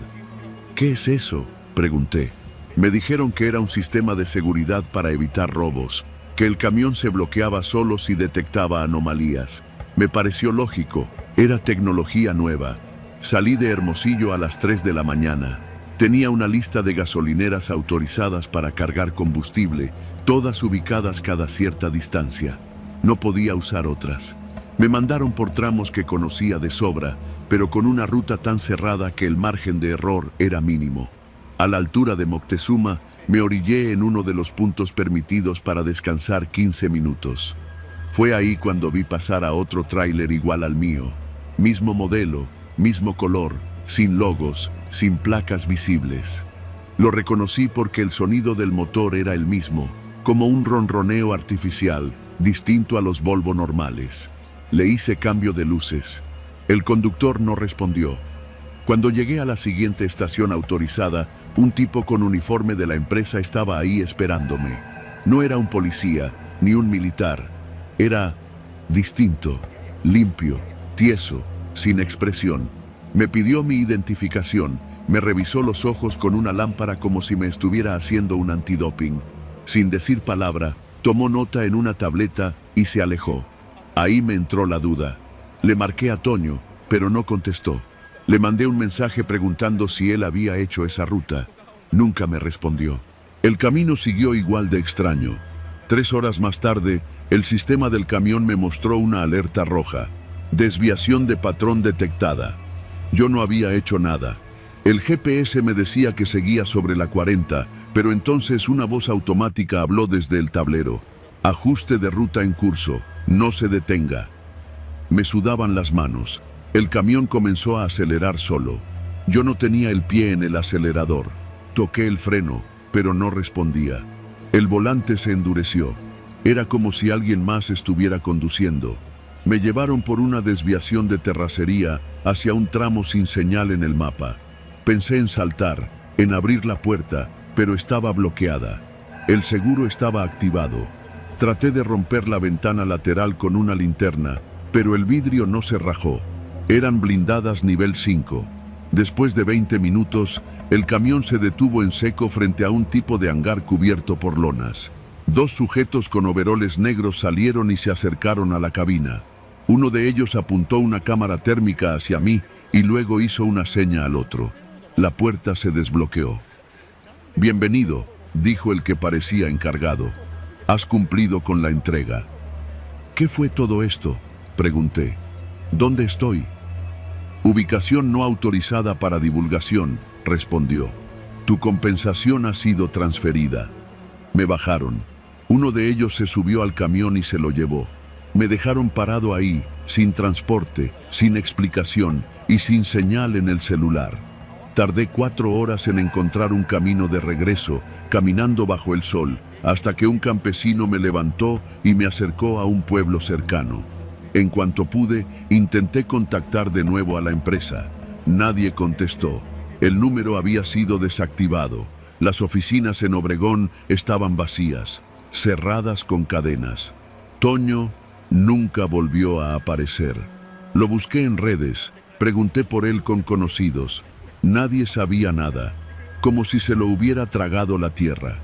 ¿Qué es eso?, pregunté. Me dijeron que era un sistema de seguridad para evitar robos, que el camión se bloqueaba solo si detectaba anomalías. Me pareció lógico, era tecnología nueva. Salí de Hermosillo a las 3 de la mañana. Tenía una lista de gasolineras autorizadas para cargar combustible, todas ubicadas cada cierta distancia. No podía usar otras. Me mandaron por tramos que conocía de sobra, pero con una ruta tan cerrada que el margen de error era mínimo. A la altura de Moctezuma, me orillé en uno de los puntos permitidos para descansar 15 minutos. Fue ahí cuando vi pasar a otro tráiler igual al mío. Mismo modelo, mismo color, sin logos, sin placas visibles. Lo reconocí porque el sonido del motor era el mismo, como un ronroneo artificial, distinto a los Volvo normales. Le hice cambio de luces. El conductor no respondió. Cuando llegué a la siguiente estación autorizada, un tipo con uniforme de la empresa estaba ahí esperándome. No era un policía, ni un militar. Era distinto, limpio, tieso, sin expresión. Me pidió mi identificación, me revisó los ojos con una lámpara como si me estuviera haciendo un antidoping. Sin decir palabra, tomó nota en una tableta y se alejó. Ahí me entró la duda. Le marqué a Toño, pero no contestó. Le mandé un mensaje preguntando si él había hecho esa ruta. Nunca me respondió. El camino siguió igual de extraño. 3 horas más tarde, el sistema del camión me mostró una alerta roja. Desviación de patrón detectada. Yo no había hecho nada. El GPS me decía que seguía sobre la 40, pero entonces una voz automática habló desde el tablero. Ajuste de ruta en curso, no se detenga. Me sudaban las manos. El camión comenzó a acelerar solo. Yo no tenía el pie en el acelerador. Toqué el freno, pero no respondía. El volante se endureció. Era como si alguien más estuviera conduciendo. Me llevaron por una desviación de terracería hacia un tramo sin señal en el mapa. Pensé en saltar, en abrir la puerta, pero estaba bloqueada. El seguro estaba activado. Traté de romper la ventana lateral con una linterna, pero el vidrio no se rajó. Eran blindadas nivel 5. Después de 20 minutos, el camión se detuvo en seco frente a un tipo de hangar cubierto por lonas. 2 sujetos con overoles negros salieron y se acercaron a la cabina. Uno de ellos apuntó una cámara térmica hacia mí y luego hizo una seña al otro. La puerta se desbloqueó. «Bienvenido», dijo el que parecía encargado. «Has cumplido con la entrega». «¿Qué fue todo esto?», pregunté. «¿Dónde estoy?». «Ubicación no autorizada para divulgación», respondió. «Tu compensación ha sido transferida». Me bajaron. Uno de ellos se subió al camión y se lo llevó. Me dejaron parado ahí, sin transporte, sin explicación y sin señal en el celular. Tardé 4 horas en encontrar un camino de regreso, caminando bajo el sol, hasta que un campesino me levantó y me acercó a un pueblo cercano. En cuanto pude, intenté contactar de nuevo a la empresa. Nadie contestó. El número había sido desactivado. Las oficinas en Obregón estaban vacías, cerradas con cadenas. Toño nunca volvió a aparecer. Lo busqué en redes, pregunté por él con conocidos. Nadie sabía nada, como si se lo hubiera tragado la tierra.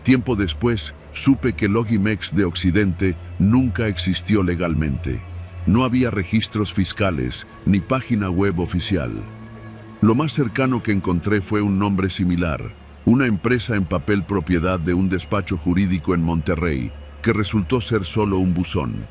Tiempo después, supe que Logimex de Occidente nunca existió legalmente. No había registros fiscales ni página web oficial. Lo más cercano que encontré fue un nombre similar, una empresa en papel propiedad de un despacho jurídico en Monterrey, que resultó ser solo un buzón.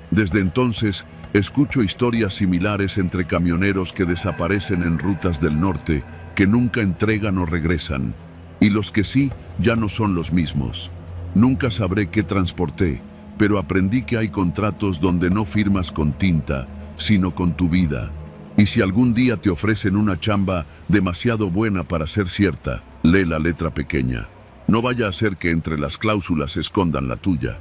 Desde entonces, escucho historias similares entre camioneros que desaparecen en rutas del norte, que nunca entregan o regresan, y los que sí, ya no son los mismos. Nunca sabré qué transporté, pero aprendí que hay contratos donde no firmas con tinta, sino con tu vida. Y si algún día te ofrecen una chamba demasiado buena para ser cierta, lee la letra pequeña. No vaya a ser que entre las cláusulas se escondan la tuya.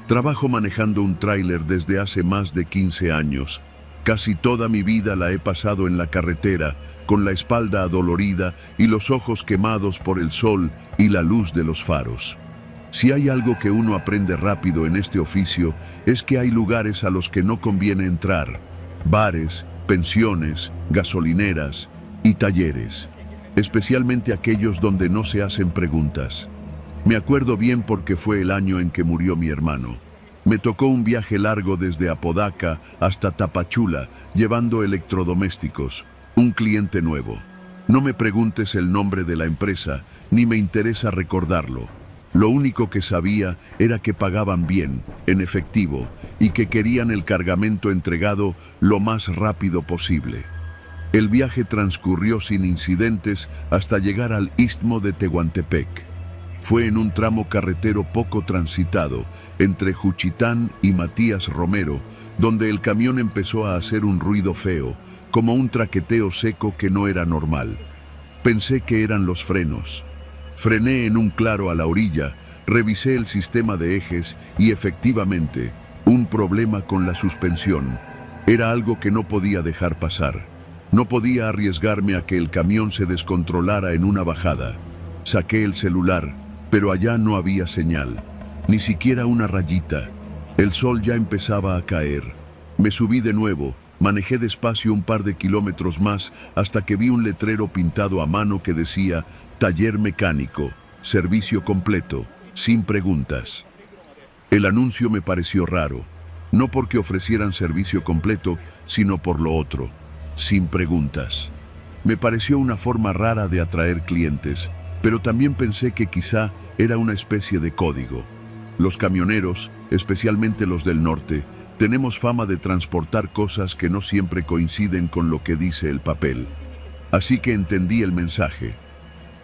Trabajo manejando un tráiler desde hace más de 15 años. Casi toda mi vida la he pasado en la carretera, con la espalda adolorida y los ojos quemados por el sol y la luz de los faros. Si hay algo que uno aprende rápido en este oficio, es que hay lugares a los que no conviene entrar: bares, pensiones, gasolineras y talleres, especialmente aquellos donde no se hacen preguntas. Me acuerdo bien porque fue el año en que murió mi hermano. Me tocó un viaje largo desde Apodaca hasta Tapachula, llevando electrodomésticos, un cliente nuevo. No me preguntes el nombre de la empresa, ni me interesa recordarlo. Lo único que sabía era que pagaban bien, en efectivo, y que querían el cargamento entregado lo más rápido posible. El viaje transcurrió sin incidentes hasta llegar al Istmo de Tehuantepec. Fue en un tramo carretero poco transitado, entre Juchitán y Matías Romero, donde el camión empezó a hacer un ruido feo, como un traqueteo seco que no era normal. Pensé que eran los frenos. Frené en un claro a la orilla, revisé el sistema de ejes y efectivamente, un problema con la suspensión. Era algo que no podía dejar pasar. No podía arriesgarme a que el camión se descontrolara en una bajada. Saqué el celular, pero allá no había señal, ni siquiera una rayita. El sol ya empezaba a caer. Me subí de nuevo, manejé despacio un par de kilómetros más hasta que vi un letrero pintado a mano que decía Taller Mecánico, servicio completo, sin preguntas. El anuncio me pareció raro, no porque ofrecieran servicio completo, sino por lo otro, sin preguntas. Me pareció una forma rara de atraer clientes, pero también pensé que quizá era una especie de código. Los camioneros, especialmente los del norte, tenemos fama de transportar cosas que no siempre coinciden con lo que dice el papel. Así que entendí el mensaje.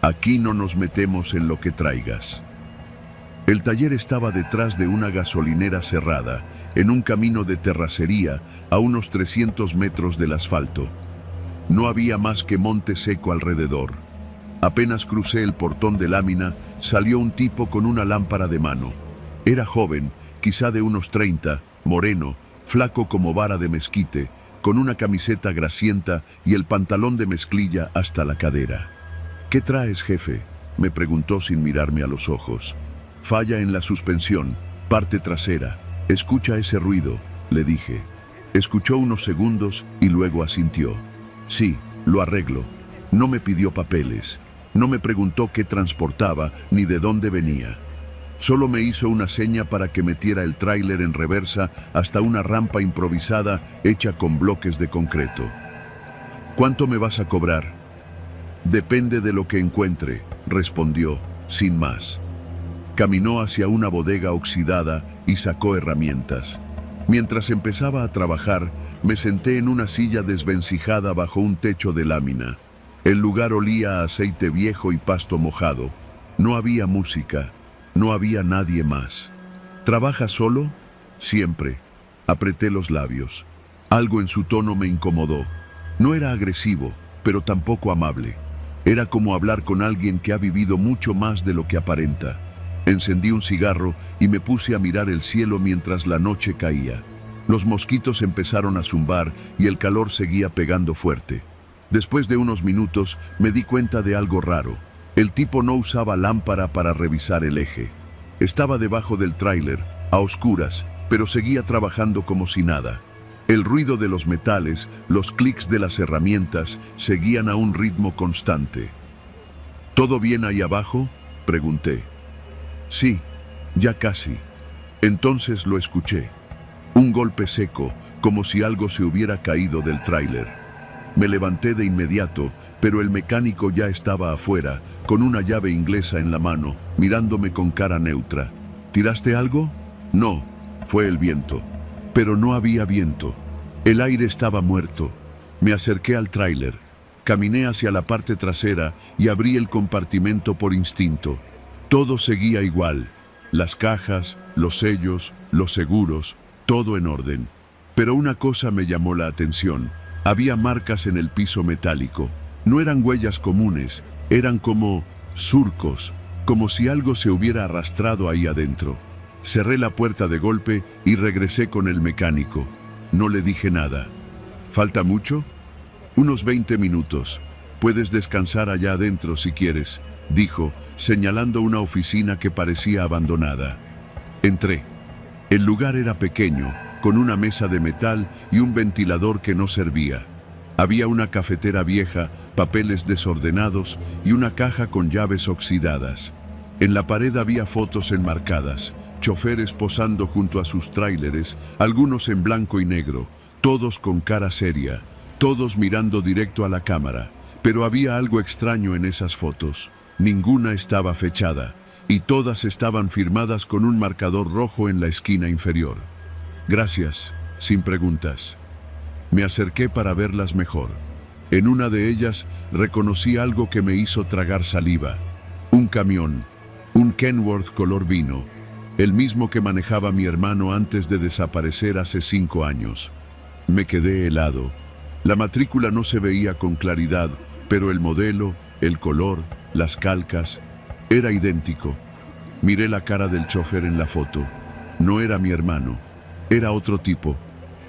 Aquí no nos metemos en lo que traigas. El taller estaba detrás de una gasolinera cerrada, en un camino de terracería a unos 300 metros del asfalto. No había más que monte seco alrededor. Apenas crucé el portón de lámina, salió un tipo con una lámpara de mano. Era joven, quizá de unos 30, moreno, flaco como vara de mezquite, con una camiseta grasienta y el pantalón de mezclilla hasta la cadera. «¿Qué traes, jefe?», me preguntó sin mirarme a los ojos. «Falla en la suspensión, parte trasera. Escucha ese ruido», le dije. Escuchó unos segundos y luego asintió. «Sí, lo arreglo». No me pidió papeles. No me preguntó qué transportaba ni de dónde venía. Solo me hizo una seña para que metiera el tráiler en reversa hasta una rampa improvisada hecha con bloques de concreto. «¿Cuánto me vas a cobrar?». «Depende de lo que encuentre», respondió, sin más. Caminó hacia una bodega oxidada y sacó herramientas. Mientras empezaba a trabajar, me senté en una silla desvencijada bajo un techo de lámina. El lugar olía a aceite viejo y pasto mojado. No había música. No había nadie más. «¿Trabaja solo?». «Siempre». Apreté los labios. Algo en su tono me incomodó. No era agresivo, pero tampoco amable. Era como hablar con alguien que ha vivido mucho más de lo que aparenta. Encendí un cigarro y me puse a mirar el cielo mientras la noche caía. Los mosquitos empezaron a zumbar y el calor seguía pegando fuerte. Después de unos minutos me di cuenta de algo raro. El tipo no usaba lámpara para revisar el eje. Estaba debajo del tráiler, a oscuras, pero seguía trabajando como si nada. El ruido de los metales, los clics de las herramientas, seguían a un ritmo constante. ¿Todo bien ahí abajo?, pregunté. Sí, ya casi. Entonces lo escuché. Un golpe seco, como si algo se hubiera caído del tráiler. Me levanté de inmediato, pero el mecánico ya estaba afuera, con una llave inglesa en la mano, mirándome con cara neutra. ¿Tiraste algo? No, fue el viento. Pero no había viento. El aire estaba muerto. Me acerqué al tráiler. Caminé hacia la parte trasera y abrí el compartimento por instinto. Todo seguía igual. Las cajas, los sellos, los seguros, todo en orden. Pero una cosa me llamó la atención. Había marcas en el piso metálico. No eran huellas comunes, eran como surcos, como si algo se hubiera arrastrado ahí adentro. Cerré la puerta de golpe y regresé con el mecánico. No le dije nada. ¿Falta mucho? Unos 20 minutos. Puedes descansar allá adentro si quieres, dijo, señalando una oficina que parecía abandonada. Entré. El lugar era pequeño, con una mesa de metal y un ventilador que no servía. Había una cafetera vieja, papeles desordenados y una caja con llaves oxidadas. En la pared había fotos enmarcadas, choferes posando junto a sus tráileres, algunos en blanco y negro, todos con cara seria, todos mirando directo a la cámara. Pero había algo extraño en esas fotos. Ninguna estaba fechada, y todas estaban firmadas con un marcador rojo en la esquina inferior. Gracias, sin preguntas. Me acerqué para verlas mejor. En una de ellas reconocí algo que me hizo tragar saliva. Un camión, un Kenworth color vino, el mismo que manejaba mi hermano antes de desaparecer hace 5 años. Me quedé helado. La matrícula no se veía con claridad, pero el modelo, el color, las calcas, era idéntico. Miré la cara del chofer en la foto. No era mi hermano, era otro tipo,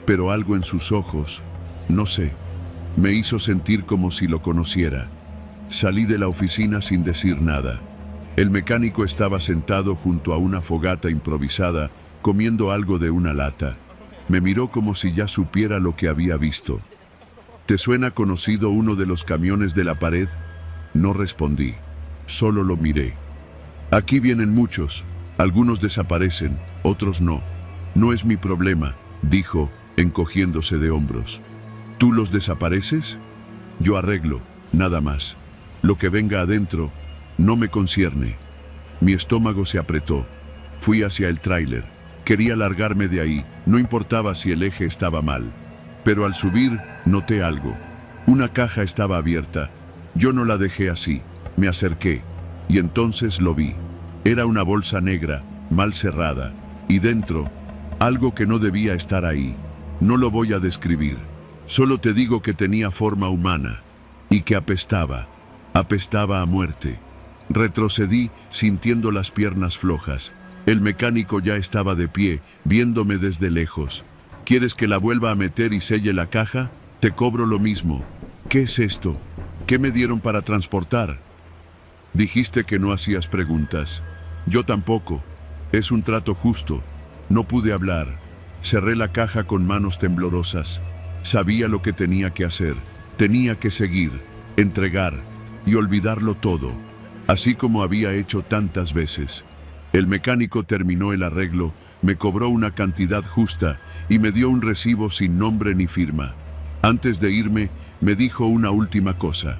pero algo en sus ojos, no sé, me hizo sentir como si lo conociera. Salí de la oficina sin decir nada. El mecánico estaba sentado junto a una fogata improvisada, comiendo algo de una lata. Me miró como si ya supiera lo que había visto. ¿Te suena conocido uno de los camiones de la pared? No respondí, solo lo miré. Aquí vienen muchos, algunos desaparecen, otros no. No es mi problema, dijo, encogiéndose de hombros. ¿Tú los desapareces? Yo arreglo, nada más. Lo que venga adentro no me concierne. Mi estómago se apretó. Fui hacia el tráiler. Quería largarme de ahí, no importaba si el eje estaba mal. Pero al subir, noté algo. Una caja estaba abierta. Yo no la dejé así. Me acerqué, y entonces lo vi. Era una bolsa negra, mal cerrada, y dentro, algo que no debía estar ahí. No lo voy a describir. Solo te digo que tenía forma humana, y que apestaba. Apestaba a muerte. Retrocedí, sintiendo las piernas flojas. El mecánico ya estaba de pie, viéndome desde lejos. ¿Quieres que la vuelva a meter y selle la caja? Te cobro lo mismo. ¿Qué es esto? ¿Qué me dieron para transportar? Dijiste que no hacías preguntas. Yo tampoco. Es un trato justo. No pude hablar. Cerré la caja con manos temblorosas. Sabía lo que tenía que hacer. Tenía que seguir, entregar y olvidarlo todo, así como había hecho tantas veces. El mecánico terminó el arreglo, me cobró una cantidad justa y me dio un recibo sin nombre ni firma. Antes de irme, me dijo una última cosa.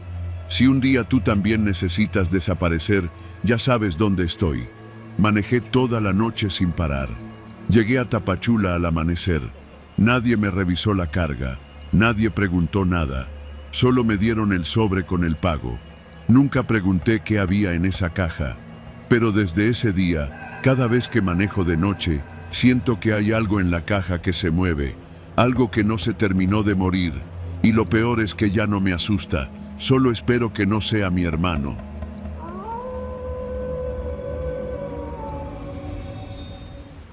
Si un día tú también necesitas desaparecer, ya sabes dónde estoy. Manejé toda la noche sin parar. Llegué a Tapachula al amanecer. Nadie me revisó la carga, nadie preguntó nada. Solo me dieron el sobre con el pago. Nunca pregunté qué había en esa caja. Pero desde ese día, cada vez que manejo de noche, siento que hay algo en la caja que se mueve, algo que no se terminó de morir. Y lo peor es que ya no me asusta, solo espero que no sea mi hermano.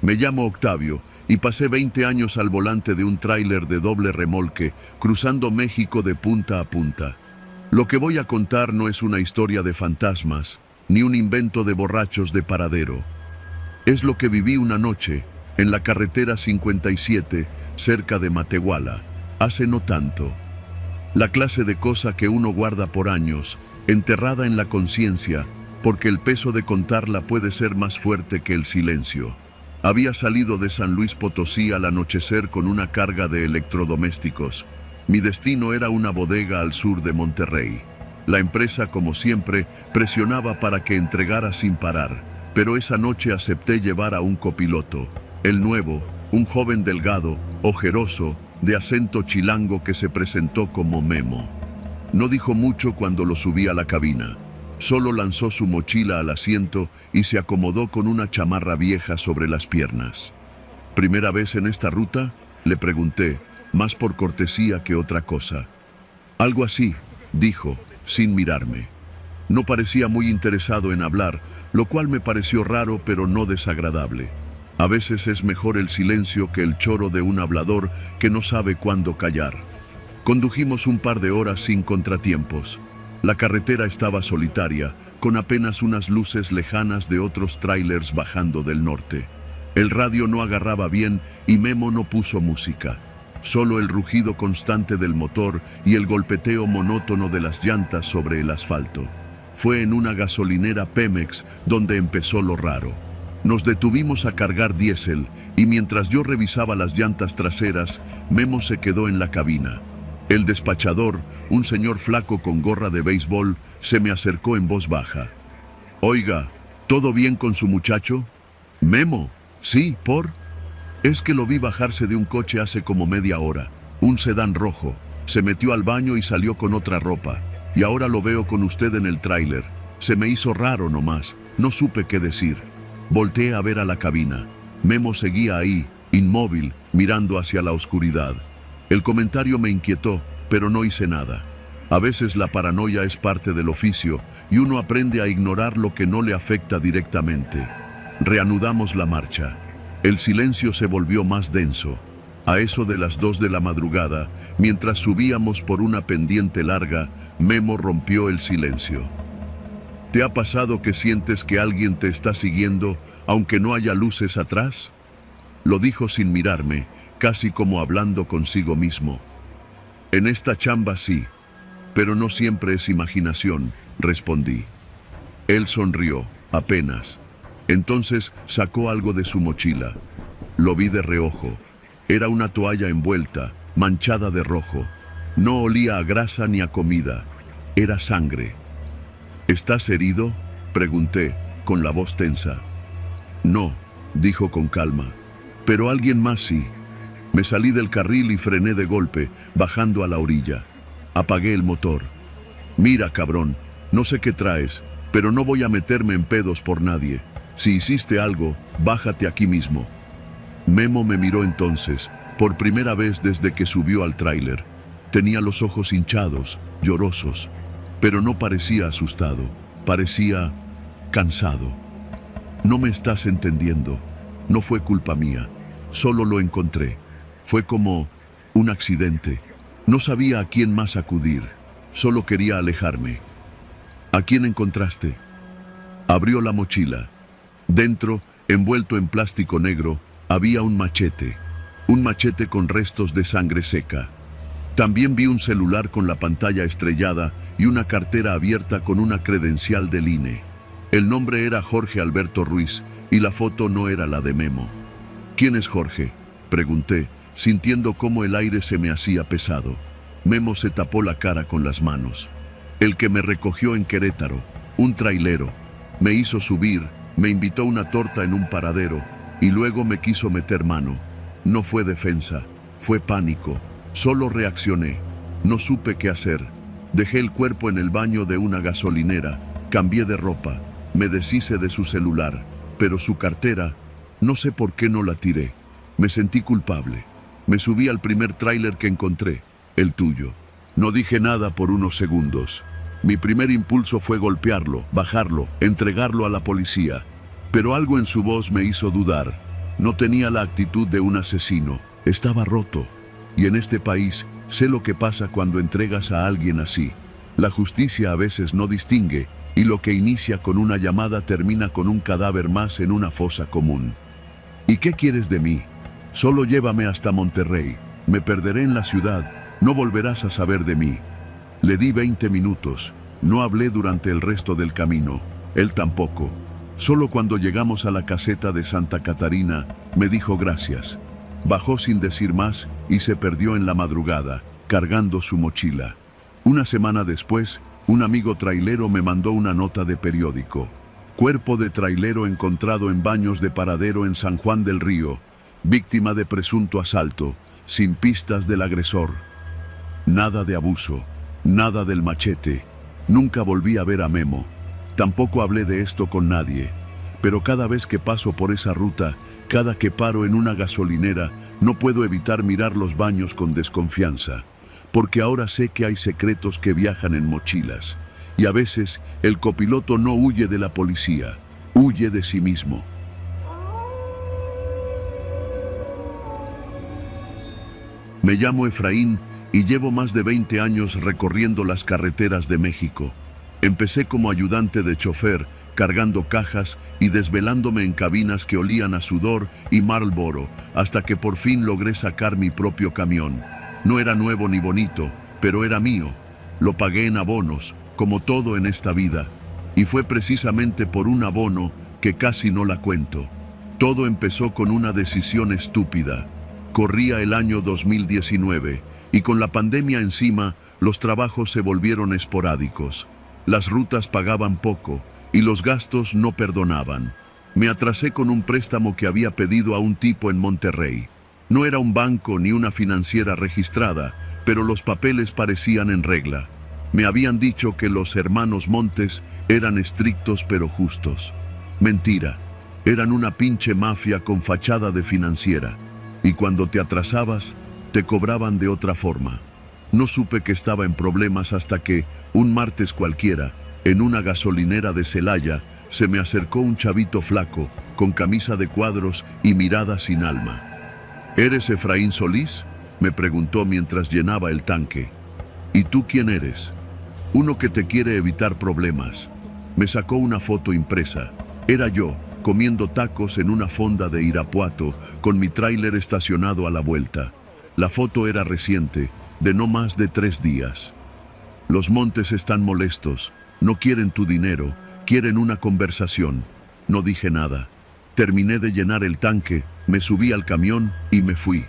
Me llamo Octavio y pasé 20 años al volante de un tráiler de doble remolque, cruzando México de punta a punta. Lo que voy a contar no es una historia de fantasmas, ni un invento de borrachos de paradero. Es lo que viví una noche, en la carretera 57, cerca de Matehuala, hace no tanto. La clase de cosa que uno guarda por años, enterrada en la conciencia, porque el peso de contarla puede ser más fuerte que el silencio. Había salido de San Luis Potosí al anochecer con una carga de electrodomésticos. Mi destino era una bodega al sur de Monterrey. La empresa, como siempre, presionaba para que entregara sin parar, pero esa noche acepté llevar a un copiloto, el nuevo, un joven delgado, ojeroso, de acento chilango que se presentó como Memo. No dijo mucho cuando lo subí a la cabina. Solo lanzó su mochila al asiento y se acomodó con una chamarra vieja sobre las piernas. ¿Primera vez en esta ruta?, le pregunté, más por cortesía que otra cosa. Algo así, dijo, sin mirarme. No parecía muy interesado en hablar, lo cual me pareció raro pero no desagradable. A veces es mejor el silencio que el choro de un hablador que no sabe cuándo callar. Condujimos un par de horas sin contratiempos. La carretera estaba solitaria, con apenas unas luces lejanas de otros tráilers bajando del norte. El radio no agarraba bien y Memo no puso música. Solo el rugido constante del motor y el golpeteo monótono de las llantas sobre el asfalto. Fue en una gasolinera Pemex donde empezó lo raro. Nos detuvimos a cargar diésel y mientras yo revisaba las llantas traseras, Memo se quedó en la cabina. El despachador, un señor flaco con gorra de béisbol, se me acercó en voz baja. «Oiga, ¿todo bien con su muchacho?» «Memo, sí, ¿por?» «Es que lo vi bajarse de un coche hace como media hora, un sedán rojo. Se metió al baño y salió con otra ropa. Y ahora lo veo con usted en el tráiler. Se me hizo raro nomás, no supe qué decir». Volteé a ver a la cabina. Memo seguía ahí, inmóvil, mirando hacia la oscuridad. El comentario me inquietó, pero no hice nada. A veces la paranoia es parte del oficio y uno aprende a ignorar lo que no le afecta directamente. Reanudamos la marcha. El silencio se volvió más denso. A eso de las 2 de la madrugada, mientras subíamos por una pendiente larga, Memo rompió el silencio. ¿Te ha pasado que sientes que alguien te está siguiendo, aunque no haya luces atrás? Lo dijo sin mirarme, casi como hablando consigo mismo. En esta chamba sí, pero no siempre es imaginación, respondí. Él sonrió, apenas. Entonces sacó algo de su mochila. Lo vi de reojo. Era una toalla envuelta, manchada de rojo. No olía a grasa ni a comida. Era sangre. ¿Estás herido?, pregunté, con la voz tensa. No, dijo con calma. Pero alguien más sí. Me salí del carril y frené de golpe, bajando a la orilla. Apagué el motor. Mira, cabrón, no sé qué traes, pero no voy a meterme en pedos por nadie. Si hiciste algo, bájate aquí mismo. Memo me miró entonces, por primera vez desde que subió al tráiler. Tenía los ojos hinchados, llorosos, pero no parecía asustado, parecía cansado. No me estás entendiendo. No fue culpa mía, solo lo encontré. Fue como un accidente. No sabía a quién más acudir, solo quería alejarme. ¿A quién encontraste? Abrió la mochila. Dentro, envuelto en plástico negro, había un machete con restos de sangre seca. También vi un celular con la pantalla estrellada y una cartera abierta con una credencial del INE. El nombre era Jorge Alberto Ruiz y la foto no era la de Memo. ¿Quién es Jorge?, pregunté, sintiendo cómo el aire se me hacía pesado. Memo se tapó la cara con las manos. El que me recogió en Querétaro, un trailero. Me hizo subir, me invitó una torta en un paradero y luego me quiso meter mano. No fue defensa, fue pánico. Solo reaccioné. No supe qué hacer. Dejé el cuerpo en el baño de una gasolinera, cambié de ropa, me deshice de su celular, pero su cartera, no sé por qué no la tiré. Me sentí culpable. Me subí al primer tráiler que encontré, el tuyo. No dije nada por unos segundos. Mi primer impulso fue golpearlo, bajarlo, entregarlo a la policía. Pero algo en su voz me hizo dudar. No tenía la actitud de un asesino. Estaba roto. Y en este país sé lo que pasa cuando entregas a alguien así. La justicia a veces no distingue y lo que inicia con una llamada termina con un cadáver más en una fosa común. ¿Y qué quieres de mí? Solo llévame hasta Monterrey. Me perderé en la ciudad. No volverás a saber de mí. Le di 20 minutos. No hablé durante el resto del camino. Él tampoco. Solo cuando llegamos a la caseta de Santa Catarina, me dijo gracias. Bajó sin decir más y se perdió en la madrugada, cargando su mochila. Una semana después, un amigo trailero me mandó una nota de periódico. Cuerpo de trailero encontrado en baños de paradero en San Juan del Río, víctima de presunto asalto, sin pistas del agresor. Nada de abuso, nada del machete. Nunca volví a ver a Memo. Tampoco hablé de esto con nadie. Pero cada vez que paso por esa ruta, cada que paro en una gasolinera, no puedo evitar mirar los baños con desconfianza. Porque ahora sé que hay secretos que viajan en mochilas. Y a veces el copiloto no huye de la policía, huye de sí mismo. Me llamo Efraín y llevo más de 20 años recorriendo las carreteras de México. Empecé como ayudante de chofer, cargando cajas y desvelándome en cabinas que olían a sudor y Marlboro, hasta que por fin logré sacar mi propio camión. No era nuevo ni bonito, pero era mío. Lo pagué en abonos, como todo en esta vida. Y fue precisamente por un abono que casi no la cuento. Todo empezó con una decisión estúpida. Corría el año 2019 y con la pandemia encima, los trabajos se volvieron esporádicos. Las rutas pagaban poco y los gastos no perdonaban. Me atrasé con un préstamo que había pedido a un tipo en Monterrey. No era un banco ni una financiera registrada, pero los papeles parecían en regla. Me habían dicho que los hermanos Montes eran estrictos pero justos. Mentira, eran una pinche mafia con fachada de financiera. Y cuando te atrasabas, te cobraban de otra forma. No supe que estaba en problemas hasta que, un martes cualquiera, en una gasolinera de Celaya, se me acercó un chavito flaco, con camisa de cuadros y mirada sin alma. ¿Eres Efraín Solís?, me preguntó mientras llenaba el tanque. ¿Y tú quién eres? Uno que te quiere evitar problemas. Me sacó una foto impresa. Era yo, comiendo tacos en una fonda de Irapuato, con mi tráiler estacionado a la vuelta. La foto era reciente, de no más de 3 días. Los Montes están molestos, no quieren tu dinero, quieren una conversación. No dije nada. Terminé de llenar el tanque, me subí al camión y me fui.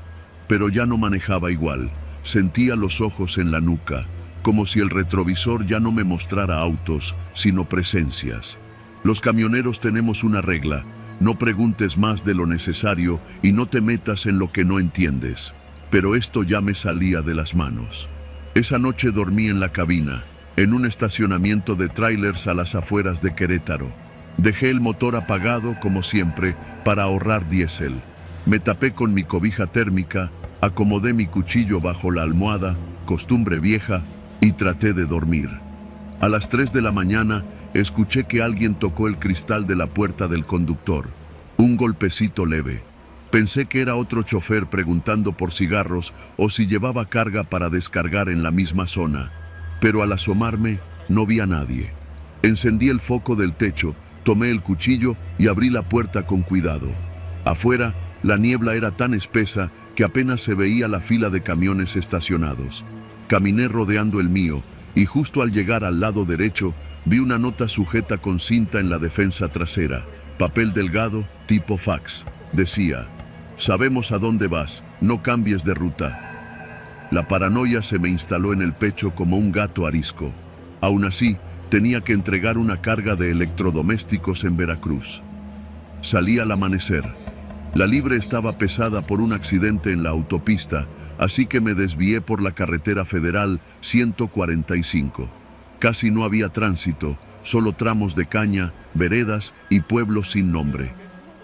Pero ya no manejaba igual. Sentía los ojos en la nuca, como si el retrovisor ya no me mostrara autos, sino presencias. Los camioneros tenemos una regla: no preguntes más de lo necesario y no te metas en lo que no entiendes. Pero esto ya me salía de las manos. Esa noche dormí en la cabina, en un estacionamiento de trailers a las afueras de Querétaro. Dejé el motor apagado, como siempre, para ahorrar diésel. Me tapé con mi cobija térmica, acomodé mi cuchillo bajo la almohada, costumbre vieja, y traté de dormir. A las 3 de la mañana, escuché que alguien tocó el cristal de la puerta del conductor. Un golpecito leve. Pensé que era otro chofer preguntando por cigarros o si llevaba carga para descargar en la misma zona. Pero al asomarme, no vi a nadie. Encendí el foco del techo, tomé el cuchillo y abrí la puerta con cuidado. Afuera, la niebla era tan espesa que apenas se veía la fila de camiones estacionados. Caminé rodeando el mío y justo al llegar al lado derecho, vi una nota sujeta con cinta en la defensa trasera, papel delgado, tipo fax. Decía: sabemos a dónde vas, no cambies de ruta. La paranoia se me instaló en el pecho como un gato arisco. Aún así, tenía que entregar una carga de electrodomésticos en Veracruz. Salí al amanecer. La libre estaba pesada por un accidente en la autopista, así que me desvié por la carretera federal 145. Casi no había tránsito, solo tramos de caña, veredas y pueblos sin nombre.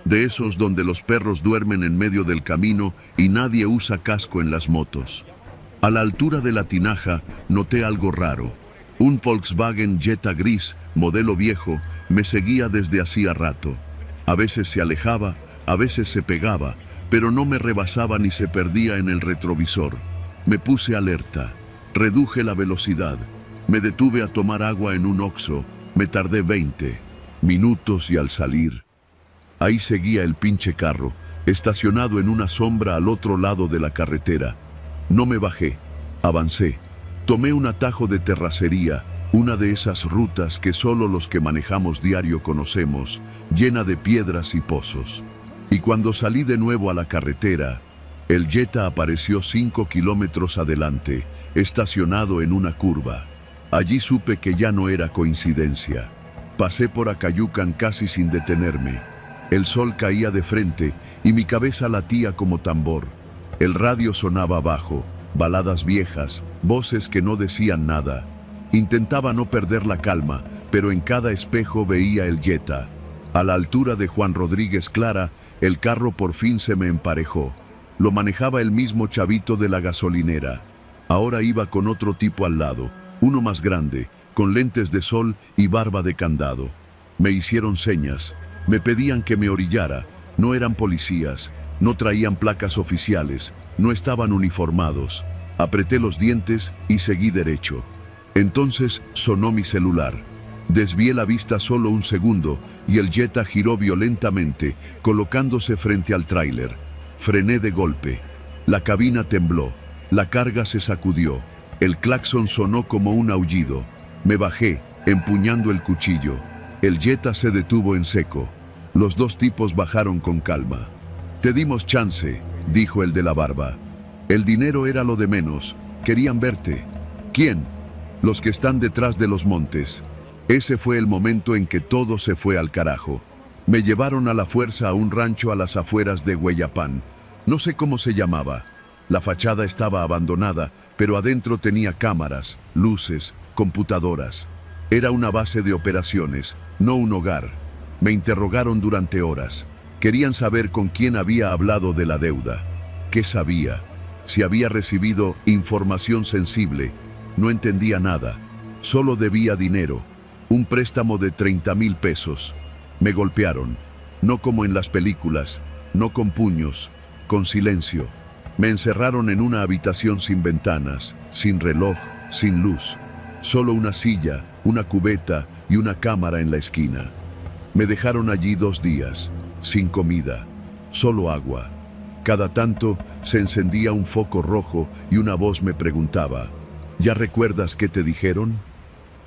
De esos donde los perros duermen en medio del camino y nadie usa casco en las motos. A la altura de la tinaja noté algo raro. Un Volkswagen Jetta gris, modelo viejo, me seguía desde hacía rato. A veces se alejaba, a veces se pegaba, pero no me rebasaba ni se perdía en el retrovisor. Me puse alerta, reduje la velocidad, me detuve a tomar agua en un Oxxo Me tardé 20 minutos y al salir, ahí seguía el pinche carro, estacionado en una sombra al otro lado de la carretera. No me bajé, avancé. Tomé un atajo de terracería, una de esas rutas que solo los que manejamos diario conocemos, llena de piedras y pozos. Y cuando salí de nuevo a la carretera, el Jetta apareció 5 kilómetros adelante, estacionado en una curva. Allí supe que ya no era coincidencia. Pasé por Acayucan casi sin detenerme. El sol caía de frente y mi cabeza latía como tambor. El radio sonaba bajo, baladas viejas, voces que no decían nada. Intentaba no perder la calma, pero en cada espejo veía el Jetta. A la altura de Juan Rodríguez Clara, el carro por fin se me emparejó. Lo manejaba el mismo chavito de la gasolinera. Ahora iba con otro tipo al lado, uno más grande, con lentes de sol y barba de candado. Me hicieron señas, me pedían que me orillara. No eran policías, no traían placas oficiales, no estaban uniformados. Apreté los dientes y seguí derecho. Entonces sonó mi celular. Desvié la vista solo un segundo y el Jetta giró violentamente, colocándose frente al tráiler. Frené de golpe. La cabina tembló. La carga se sacudió. El claxon sonó como un aullido. Me bajé, empuñando el cuchillo. El Jetta se detuvo en seco. Los dos tipos bajaron con calma. «Te dimos chance», dijo el de la barba. «El dinero era lo de menos. Querían verte». «¿Quién?» «Los que están detrás de los montes». Ese fue el momento en que todo se fue al carajo. Me llevaron a la fuerza a un rancho a las afueras de Hueyapán. No sé cómo se llamaba. La fachada estaba abandonada, pero adentro tenía cámaras, luces, computadoras. Era una base de operaciones, no un hogar. Me interrogaron durante horas. Querían saber con quién había hablado de la deuda. ¿Qué sabía? Si había recibido información sensible. No entendía nada. Solo debía dinero. Un préstamo de 30,000 pesos. Me golpearon. No como en las películas. No con puños. Con silencio. Me encerraron en una habitación sin ventanas, sin reloj, sin luz. Solo una silla, una cubeta y una cámara en la esquina. Me dejaron allí 2 días, sin comida, solo agua. Cada tanto se encendía un foco rojo y una voz me preguntaba, ¿ya recuerdas qué te dijeron?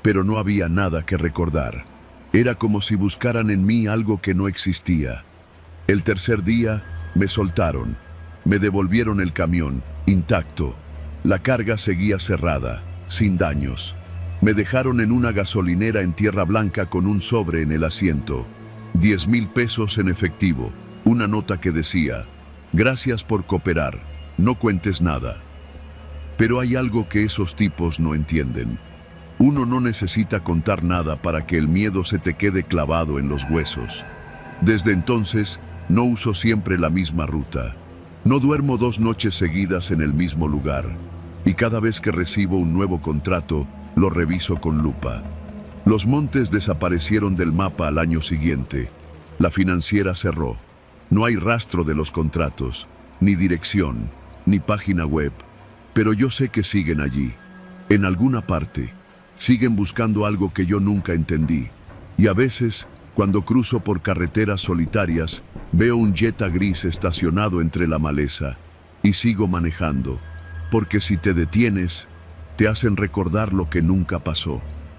Pero no había nada que recordar. Era como si buscaran en mí algo que no existía. El tercer día me soltaron. Me devolvieron el camión, intacto. La carga seguía cerrada, sin daños. Me dejaron en una gasolinera en Tierra Blanca con un sobre en el asiento. 10,000 pesos en efectivo. Una nota que decía, gracias por cooperar, no cuentes nada. Pero hay algo que esos tipos no entienden. Uno no necesita contar nada para que el miedo se te quede clavado en los huesos. Desde entonces, no uso siempre la misma ruta. No duermo 2 noches seguidas en el mismo lugar. Y cada vez que recibo un nuevo contrato, lo reviso con lupa. Los montes desaparecieron del mapa al año siguiente. La financiera cerró. No hay rastro de los contratos, ni dirección, ni página web. Pero yo sé que siguen allí, en alguna parte. Siguen buscando algo que yo nunca entendí. Y a veces, cuando cruzo por carreteras solitarias, veo un Jetta gris estacionado entre la maleza. Y sigo manejando, porque si te detienes, te hacen recordar lo que nunca pasó.